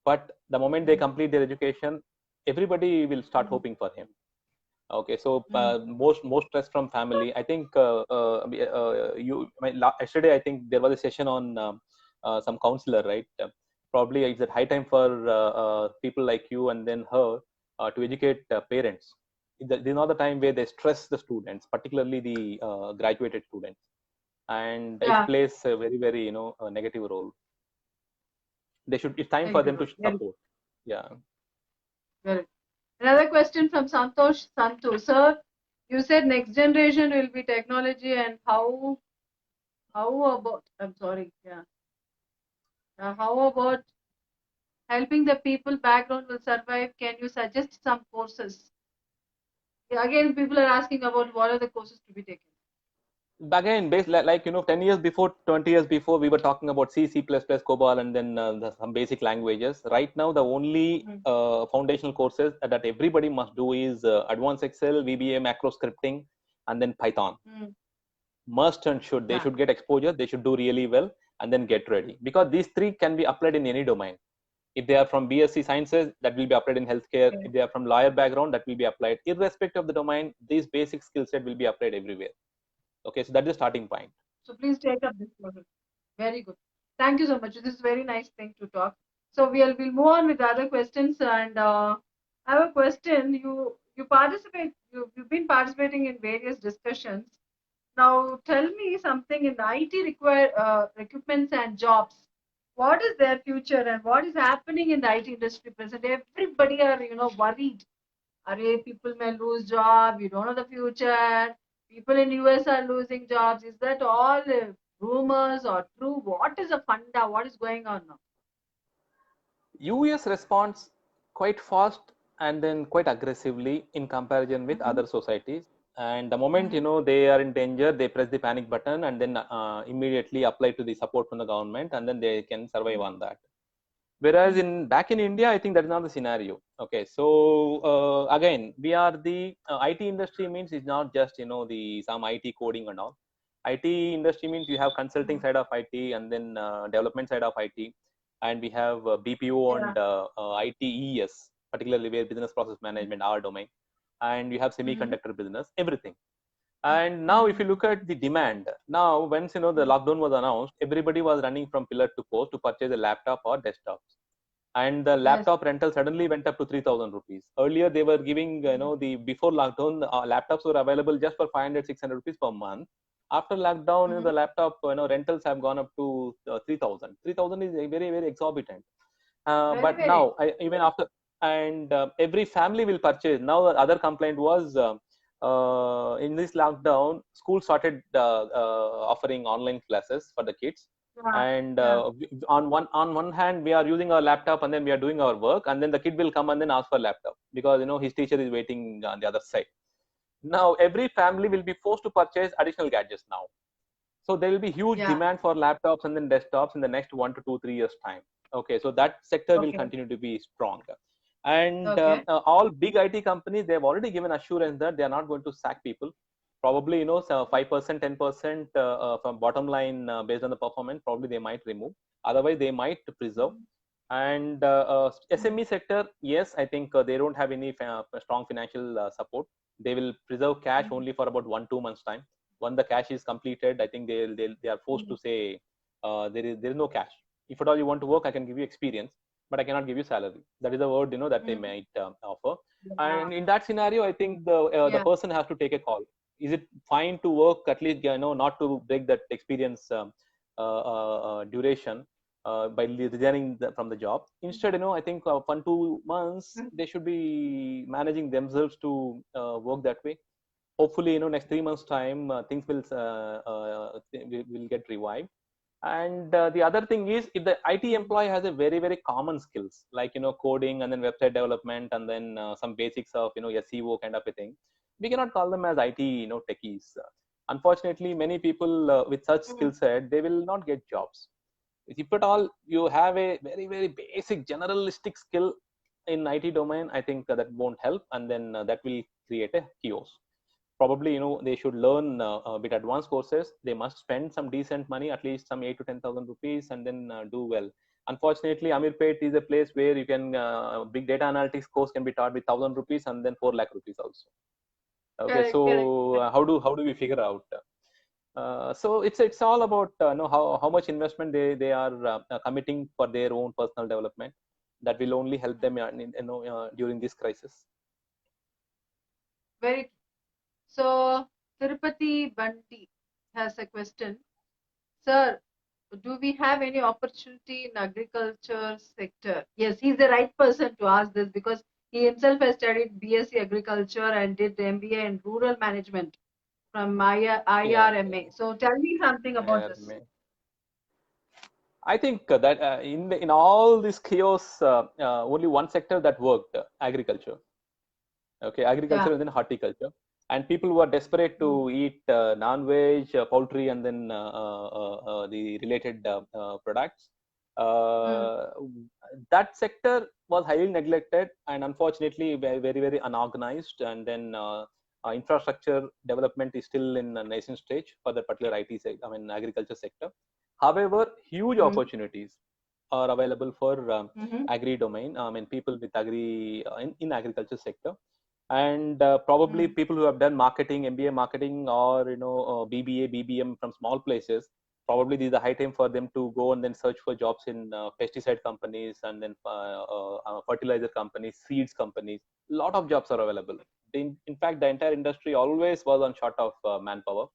But the moment they complete their education, everybody will start hoping for him. Okay, so most stress from family. I think yesterday I think there was a session on some counselor, right? Probably it's a high time for people like you and then her to educate parents. This is not the time where they stress the students, particularly the graduated students, and it plays a very very a negative role. They should. It's time for them to support. Yeah. Very. Another question from Santosh Santu. Sir, you said next generation will be technology, and how about, I'm sorry, yeah. How about helping the people background will survive? Can you suggest some courses? Yeah, again, people are asking about what are the courses to be taken. Again, based like 10 years before, 20 years before, we were talking about C, C++, COBOL, and then some basic languages. Right now, the only foundational courses that everybody must do is Advanced Excel, VBA, macro scripting, and then Python. Must and should. They should get exposure. They should do really well, and then get ready, because these three can be applied in any domain. If they are from BSc Sciences, that will be applied in healthcare. If they are from lawyer background, that will be applied. Irrespective of the domain, these basic skill set will be applied everywhere. Okay, so that's the starting point. So please take up this process. Very good. Thank you so much. This is a very nice thing to talk. So we'll move on with other questions. And I have a question. You participate. You've been participating in various discussions. Now tell me something in the IT recruitments and jobs. What is their future and what is happening in the IT industry present? Everybody are worried. People may lose job. You don't know the future. People in US are losing jobs. Is that all rumors or true? What is the funda? What is going on now? US responds quite fast and then quite aggressively in comparison with other societies. And the moment they are in danger, they press the panic button and then immediately apply to the support from the government, and then they can survive on that. Whereas back in India, I think that is not the scenario. Okay, so again, we are the IT industry means it's not just the some IT coding and all. IT industry means you have consulting side of IT and then development side of IT, and we have BPO and ITES, particularly where business process management, our domain, and you have semiconductor business, everything. And now if you look at the demand, now once the lockdown was announced, everybody was running from pillar to post to purchase a laptop or desktops, and the laptop rental suddenly went up to 3,000 rupees. Earlier they were giving the before lockdown laptops were available just for 500-600 rupees per month. After lockdown the laptop rentals have gone up to 3,000. 3,000 is very very exorbitant. But very. Now even after, and every family will purchase. Now the other complaint was in this lockdown, school started offering online classes for the kids. And on one hand, we are using our laptop and then we are doing our work, and then the kid will come and then ask for laptop because his teacher is waiting on the other side. Now every family will be forced to purchase additional gadgets now. So there will be huge demand for laptops and then desktops in the next 1 to 2, 3 years time. Okay, so that sector will continue to be strong. And all big IT companies, they have already given assurance that they are not going to sack people. Probably 5%, 10% from bottom line based on the performance. Probably they might remove. Otherwise, they might preserve. And SME sector, yes, I think they don't have any strong financial support. They will preserve cash only for about 1-2 months time. When the cash is completed, I think they are forced to say there is no cash. If at all you want to work, I can give you experience, but I cannot give you salary. That is the word that they might offer. And in that scenario, I think the person has to take a call. Is it fine to work at least not to break that experience duration by resigning from the job? Instead, I think 1-2 months they should be managing themselves to work that way. Hopefully next 3 months time things will get revived. And the other thing is, if the IT employee has a very very common skills like coding and then website development and then some basics of SEO kind of a thing, we cannot call them as IT techies. Unfortunately, many people with such skill set, they will not get jobs. If at all you have a very, very basic generalistic skill in IT domain, I think that won't help, and then that will create a chaos. Probably, they should learn a bit advanced courses. They must spend some decent money, at least some 8 to 10,000 rupees, and then do well. Unfortunately, Amirpet is a place where you can big data analytics course can be taught with 1,000 rupees and then 4 lakh rupees also. Okay, Correct, so correct. how do we figure out? So it's all about how much investment they are committing for their own personal development. That will only help them during this crisis. Very true. So Tirupati Banti has a question. Sir, do we have any opportunity in agriculture sector? Yes, he's the right person to ask this because he himself has studied BSc agriculture and did MBA in rural management from IRMA. So tell me something about this. I think that in all this chaos, only one sector that worked: agriculture. Okay, agriculture and then horticulture. And people who are desperate to eat non-veg, poultry, and then the related products. That sector was highly neglected and unfortunately very, very, very unorganized. And then infrastructure development is still in a nascent stage for the particular agriculture sector. However, huge opportunities are available for agri domain. People with agri in agriculture sector. And probably people who have done marketing, MBA marketing, or BBA, BBM from small places, probably this is the high time for them to go and then search for jobs in pesticide companies and then fertilizer companies, seeds companies. A lot of jobs are available. In fact, the entire industry always was on short of manpower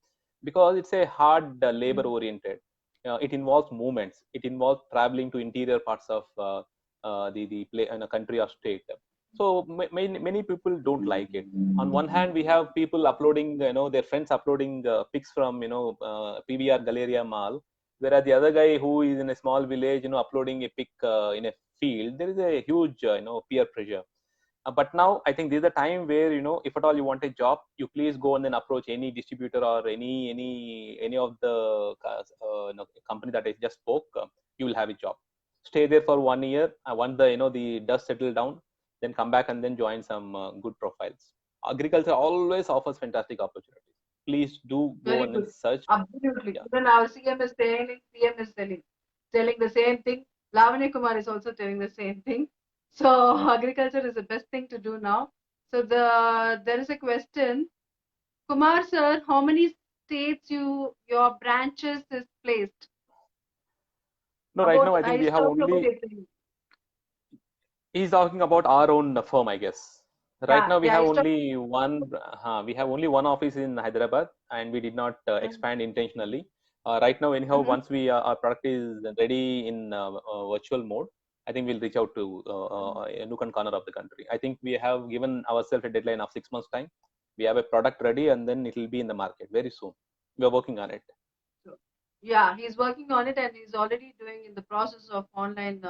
because it's a hard labor oriented. It involves movements. It involves traveling to interior parts of the country or state. So many people don't like it. On one hand, we have people uploading, their friends uploading pics from, PVR Galleria Mall, whereas the other guy who is in a small village, uploading a pic in a field, there is a huge, peer pressure. But now I think this is a time where, if at all you want a job, you please go and then approach any distributor or any of the company that I just spoke. You will have a job. Stay there for 1 year. Once the dust settle down, then come back and then join some good profiles. Agriculture always offers fantastic opportunities. Please do go and then search. Absolutely. Yeah. Even our CM is telling the same thing. Lavanya Kumar is also telling the same thing. So agriculture is the best thing to do now. So there is a question. Kumar sir, how many states your branches is placed? No, right now I think we have only. He's talking about our own firm, I guess. Right now we have only one. We have only one office in Hyderabad, and we did not expand intentionally. Right now, anyhow, once our product is ready in virtual mode, I think we'll reach out to a nook and corner of the country. I think we have given ourselves a deadline of 6 months' time. We have a product ready, and then it will be in the market very soon. We are working on it. Yeah, he's working on it, and he's already doing in the process of online.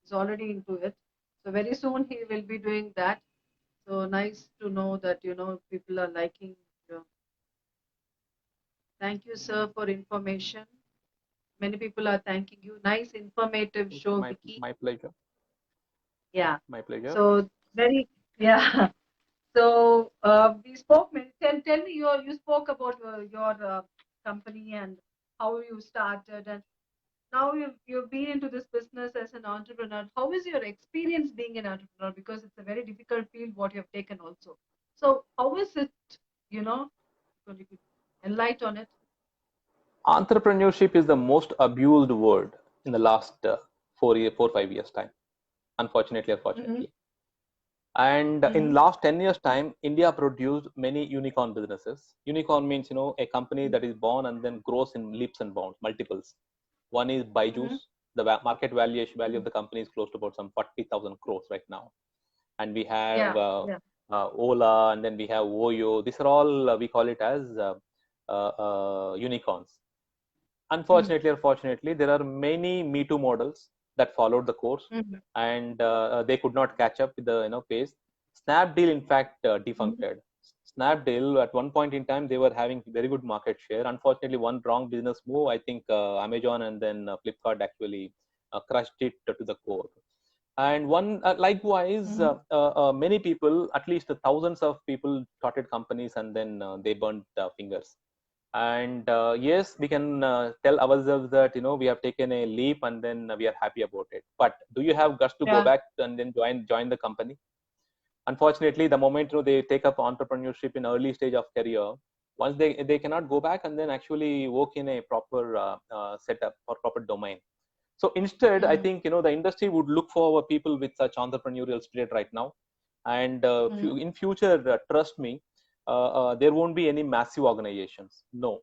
He's already into it. So very soon he will be doing that. So nice to know that people are liking. Thank you, sir, for information. Many people are thanking you. Nice, informative show, Vicky. My pleasure. Yeah. My pleasure. So yeah. So we spoke. Tell me, you spoke about your company and how you started, and now you've been into this business as an entrepreneur. How is your experience being an entrepreneur? Because it's a very difficult field what you have taken also. So how is it? Enlighten on it. Entrepreneurship is the most abused word in the last 4-5 years time. Unfortunately. And in last 10 years time, India produced many unicorn businesses. Unicorn means a company that is born and then grows in leaps and bounds, multiples. One is Byju's. The market value of the company is close to about some 40,000 crores right now. And we have Ola, and then we have Oyo. These are all we call it as unicorns. Unfortunately or fortunately, there are many Me Too models that followed the course, and they could not catch up with the pace. Snapdeal, in fact, defuncted. Snapdeal, at one point in time, they were having very good market share. Unfortunately, one wrong business move, I think Amazon and then Flipkart actually crushed it to the core. And one likewise, many people, at least thousands of people, started companies and then they burnt fingers. And yes, we can tell ourselves that we have taken a leap and then we are happy about it. But do you have guts to go back and then join the company? Unfortunately, the moment they take up entrepreneurship in early stage of career, once they cannot go back and then actually work in a proper setup or proper domain. So instead, I think the industry would look for people with such entrepreneurial spirit right now. And in future, trust me, there won't be any massive organizations. No,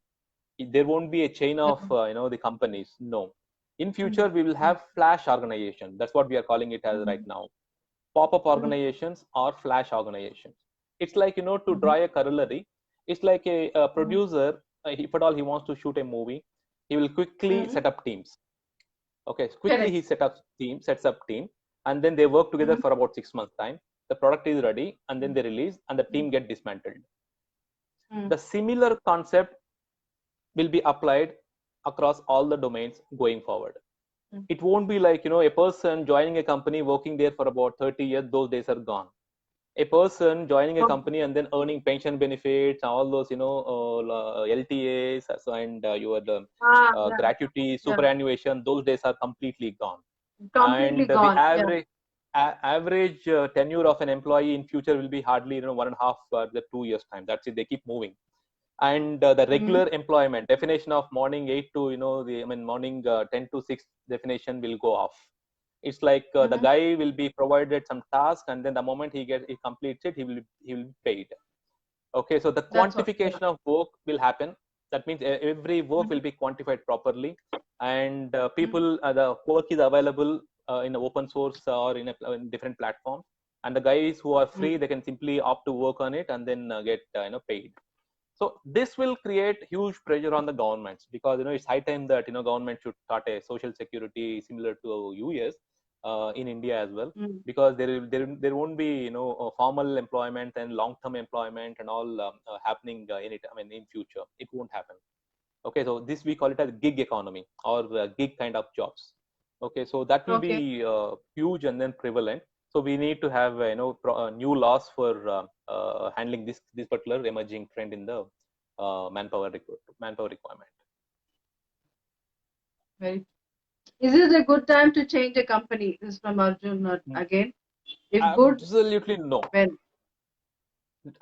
there won't be a chain of the companies. No, in future we will have flash organization. That's what we are calling it as right now. Pop-up organizations or flash organizations. It's like to draw a corollary. It's like a producer. If at all he wants to shoot a movie, he will quickly set up teams. Okay, quickly he sets up team, and then they work together for about 6 months time. The product is ready, and then they release, and the team get dismantled. The similar concept will be applied across all the domains going forward. It won't be like a person joining a company, working there for about 30 years. Those days are gone. A person joining a company and then earning pension benefits, all those LTAs, and your gratuity, superannuation, those days are completely gone. And the average tenure of an employee in future will be hardly 1.5 the 2 years time. That's it. They keep moving. And the regular employment definition of morning 8 to morning 10 to 6 definition will go off. It's like the guy will be provided some task, and then the moment he completes it, he will be paid. Okay, so the quantification of work will happen. That means every work will be quantified properly, and people the work is available in open source or in different platforms, and the guys who are free, they can simply opt to work on it and then get paid. So this will create huge pressure on the governments, because it's high time that government should start a social security similar to US in India as well, because there won't be formal employment and long-term employment and all happening in it. In future it won't happen. Okay, so this we call it as gig economy or gig kind of jobs. Okay, so that will be huge and then prevalent. So we need to have new laws for handling this particular emerging trend in the manpower requirement. Right. Is it a good time to change a company? This is from Arjun again. If absolutely good, no. When?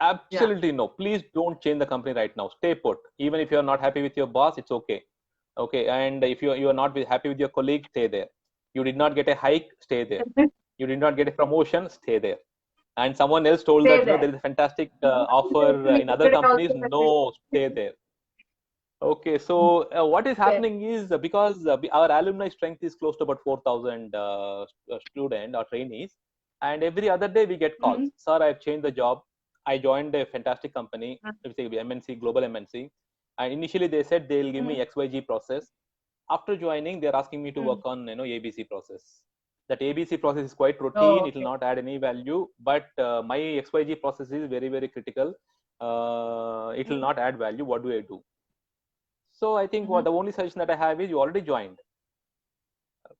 Absolutely no. Please don't change the company right now. Stay put. Even if you are not happy with your boss, it's okay. Okay, and if you are not happy with your colleague, stay there. You did not get a hike, stay there. You did not get a promotion, stay there. And someone else told that there is a fantastic offer in other companies. No, stay there. Okay, so what is happening is because our alumni strength is close to about 4,000 students or trainees, and every other day we get calls. Sir, I've changed the job. I joined a fantastic company, MNC, global MNC, and initially they said they'll give me XYG process. After joining, they're asking me to work on ABC process. That ABC process is quite routine. It will not add any value, but my XYG process is very, very critical. It will not add value. What do I do? So I think the only suggestion that I have is you already joined.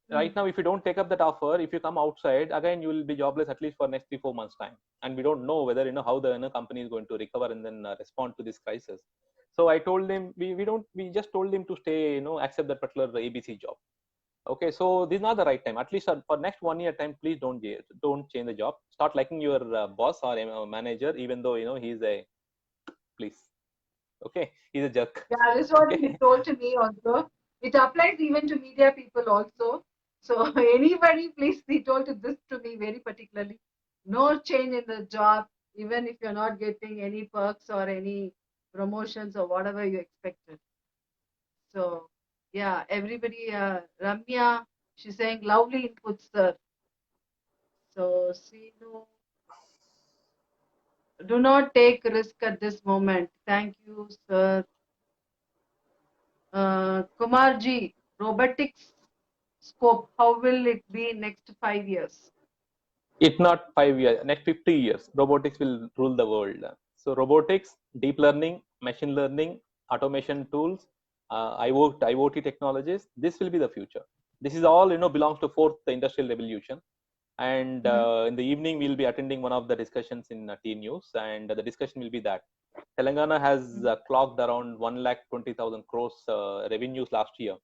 Right now, if you don't take up that offer, if you come outside, again, you will be jobless at least for next 3-4 months time. And we don't know whether, how the company is going to recover and then respond to this crisis. So I told him, we just told him to stay, accept that particular ABC job. Okay, so this is not the right time. At least for next 1 year time, please don't change the job. Start liking your boss or manager, even though he's a please. Okay, he's a jerk. Yeah, this is what he told to me also. It applies even to media people also. So anybody, please, he told this to me very particularly. No change in the job, even if you're not getting any perks or any promotions or whatever you expected. So yeah, everybody, Ramya, she's saying lovely inputs, sir. So Sinu, do not take risk at this moment. Thank you, sir. Kumarji, robotics scope, how will it be next 5 years? If not 5 years, next 50 years, robotics will rule the world. So robotics, deep learning, machine learning, automation tools, IoT technologies, this will be the future. This is all, belongs to fourth industrial revolution. And in the evening, we'll be attending one of the discussions in T News, and the discussion will be that Telangana has clocked around 1,20,000 crores revenues last year.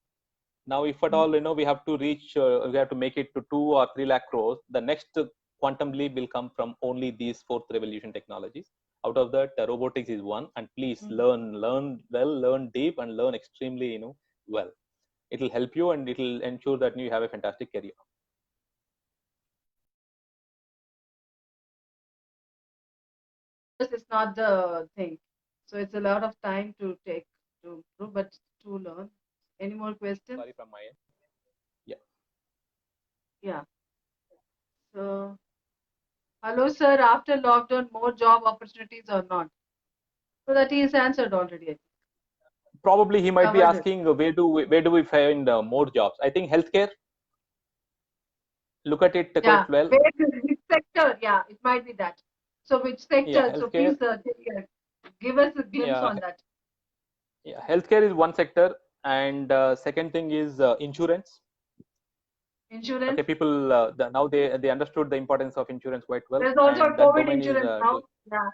Now, if at all, we have to reach, we have to make it to 2 or 3 lakh crores, the next quantum leap will come from only these fourth revolution technologies. Out of that, robotics is one, and please learn well, learn deep, and learn extremely, well. It will help you, and it will ensure that you have a fantastic career. It's not the thing, so it's a lot of time to take to do, but to learn. Any more questions? Sorry from my end. Yeah. So, hello, sir. After lockdown, more job opportunities or not? So that is answered already. Probably he might be asking where do we find more jobs? I think healthcare. Look at it quite well. Which sector? Yeah, it might be that. So which sector? Yeah, so please give us a glimpse on that. Yeah, healthcare is one sector, and second thing is insurance. Insurance. Okay, people now they understood the importance of insurance quite well. There's also a COVID insurance now. Yeah.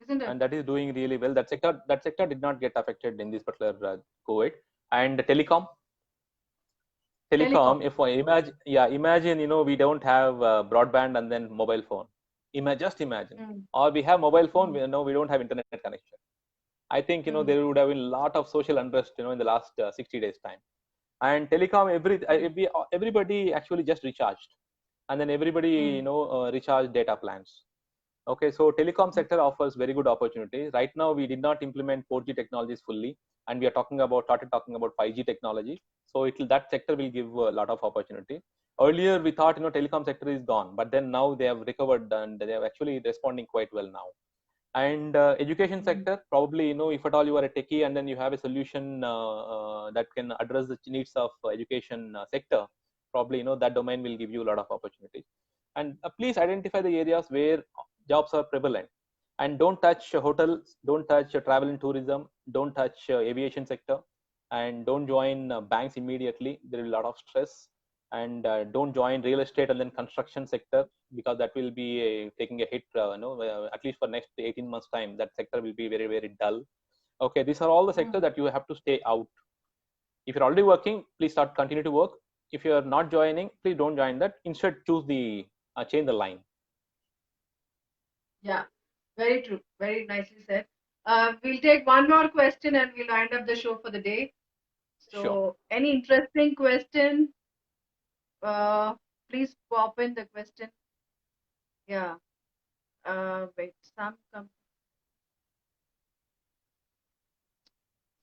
Isn't it? And that is doing really well. That sector did not get affected in this particular COVID. And telecom. If I imagine, we don't have broadband and then mobile phone. Just imagine. Or we have mobile phone, we don't have internet connection. I think, there would have been a lot of social unrest, in the last 60 days time. And telecom, everybody actually just recharged. And then everybody, recharged data plans. Okay, so telecom sector offers very good opportunities. Right now, we did not implement 4G technologies fully, and we are started talking about 5G technology. So that sector will give a lot of opportunity. Earlier, we thought telecom sector is gone, but then now they have recovered and they are actually responding quite well now. And education sector, probably if at all you are a techie and then you have a solution that can address the needs of education sector, probably that domain will give you a lot of opportunities. And please identify the areas where jobs are prevalent, and don't touch hotels, don't touch travel and tourism, don't touch aviation sector, and don't join banks immediately. There is a lot of stress. And don't join real estate and then construction sector, because that will be taking a hit, at least for next 18 months time. That sector will be very, very dull. Okay, these are all the sectors that you have to stay out. If you're already working, please continue to work. If you're not joining, please don't join that. Instead, choose change the line. Yeah, very true. Very nicely said. We'll take one more question and we'll wind up the show for the day. So, sure. Any interesting question? Please pop in the question. Yeah. Wait.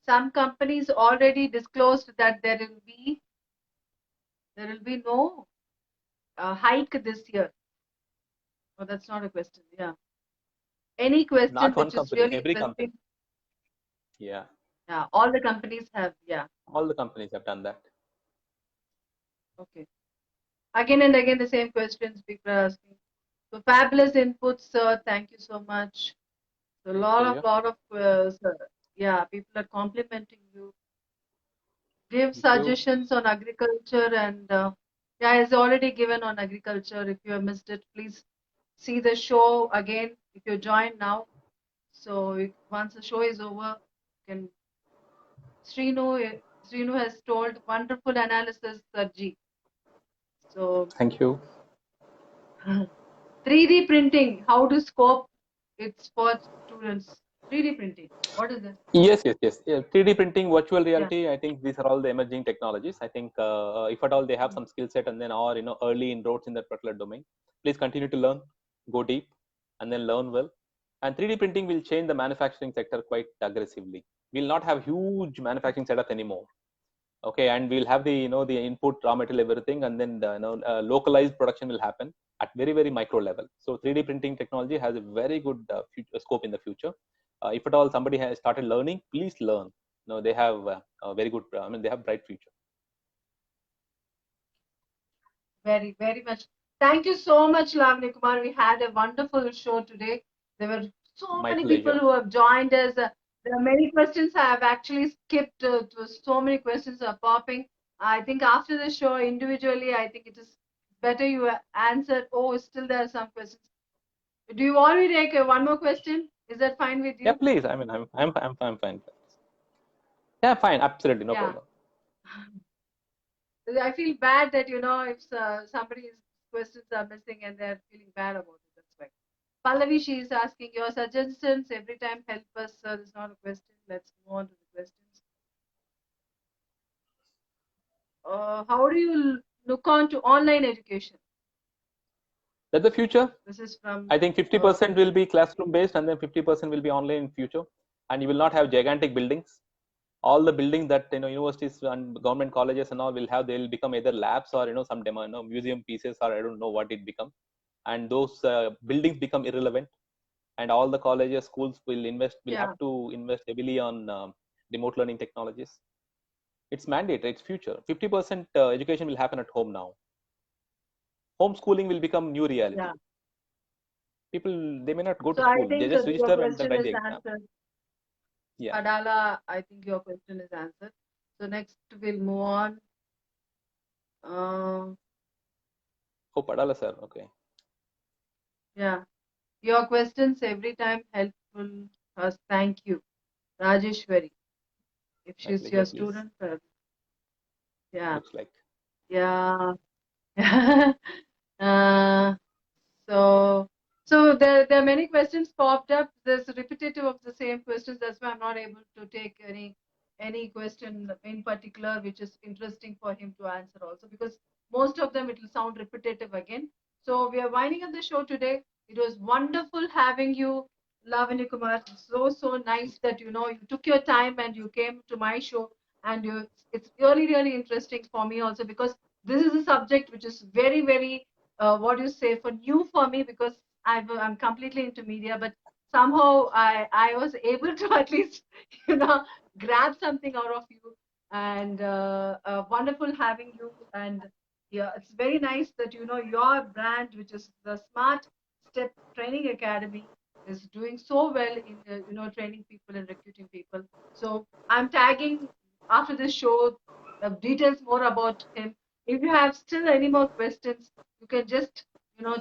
Some companies already disclosed that there will be no hike this year. Oh, that's not a question. Yeah. Any question? Not one company. Really every company. Yeah. Yeah. All the companies have. Yeah. All the companies have done that. Okay. Again and again, the same questions people are asking. So fabulous inputs, sir. Thank you so much. So, a lot of sir. Yeah, people are complimenting you. Give suggestions on agriculture, and yeah, it's already given on agriculture. If you have missed it, please see the show again if you join now. So once the show is over, you can. Srinu has told wonderful analysis, Sarji. So thank you. 3D printing, how to scope it's for students. 3D printing, what is it? Yes. Yeah, 3D printing, virtual reality. Yeah. I think these are all the emerging technologies. I think if at all they have some skill set and then or early inroads in that particular domain, please continue to learn, go deep, and then learn well. And 3D printing will change the manufacturing sector quite aggressively. We'll not have huge manufacturing setup anymore. Okay, and we'll have the the input, raw material, everything, and then the localized production will happen at very, very micro level. So 3D printing technology has a very good scope in the future. If at all somebody has started learning, please learn. They have a very good. They have bright future. Very, very much. Thank you so much, Lavanya Kumar. We had a wonderful show today. There were so My many pleasure. people who have joined us. There are many questions I have actually skipped. So many questions are popping. I think after the show, individually, I think it is better you answer. Oh, still there are some questions. Do you want me to take one more question? Is that fine with you? Yeah, please. I mean, I'm fine. Yeah, fine. Absolutely, no problem. I feel bad that if somebody's questions are missing and they're feeling bad about it. That's why. Pallavi, she is asking your suggestions every time. Help us, sir. It's not a question. Let's move on to the questions. How do you look on to online education? That's the future. This is from. I think 50% will be classroom based, and then 50% will be online in future. And you will not have gigantic buildings. All the buildings that universities and government colleges and all will have, they will become either labs or some demo, museum pieces, or I don't know what it become. And those buildings become irrelevant. And all the colleges, schools will have to invest heavily on remote learning technologies. It's mandatory. It's future. 50% education will happen at home now. Homeschooling will become new reality. Yeah. People, they may not go to So school. I think They just your register and then question write is the exam. answered. Yeah. Adala, I think your question is answered. So next we'll move on. Oh, Padala sir. Okay. Yeah. Your questions every time helpful us. Thank you. Rajeshwari. If she's pleasure, your please. student. Yeah. Looks like. Yeah. So there are many questions popped up. There's repetitive of the same questions. That's why I'm not able to take any question in particular which is interesting for him to answer also, because most of them it will sound repetitive again. So we are winding up the show today. It was wonderful having you, Lavanya Kumar. So nice that you took your time and you came to my show, and it's really interesting for me also, because this is a subject which is very what do you say, for new for me, because I'm completely into media, but somehow I was able to at least grab something out of you, and wonderful having you. And yeah, it's very nice that your brand, which is the Smart Step Training Academy, is doing so well in training people and recruiting people. So I'm tagging after this show details more about him. If you have still any more questions, you can just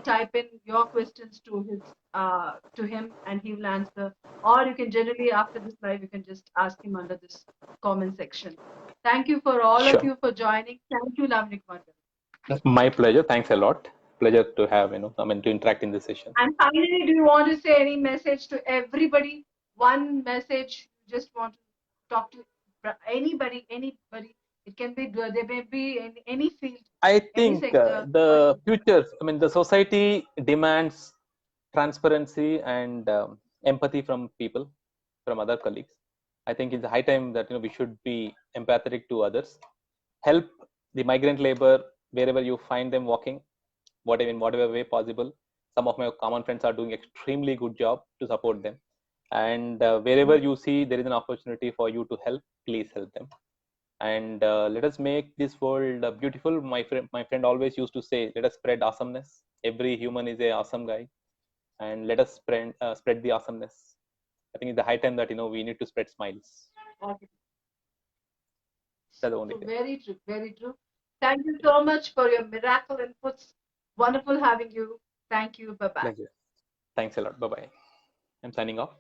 type in your questions to him, and he will answer. Or you can generally, after this live, you can just ask him under this comment section. Thank you for all of you for joining. Thank you, Lavanya Kumar. My pleasure. Thanks a lot. Pleasure to have to interact in this session. And finally, do you want to say any message to everybody? One message you just want to talk to anybody. It can be, there may be in any field. I think the future, the society demands transparency and empathy from people, from other colleagues. I think it's high time that we should be empathetic to others, help the migrant labor wherever you find them walking, whatever way possible. Some of my common friends are doing extremely good job to support them, and wherever you see there is an opportunity for you to help, please help them. And let us make this world beautiful. My friend always used to say, let us spread awesomeness. Every human is a awesome guy, and let us spread the awesomeness. I think it's the high time that we need to spread smiles. Okay. That's the only thing. Very true. Thank you so much for your miracle inputs. Wonderful having you. Thank you. Bye bye. Pleasure. Thanks a lot. Bye bye. I'm signing off.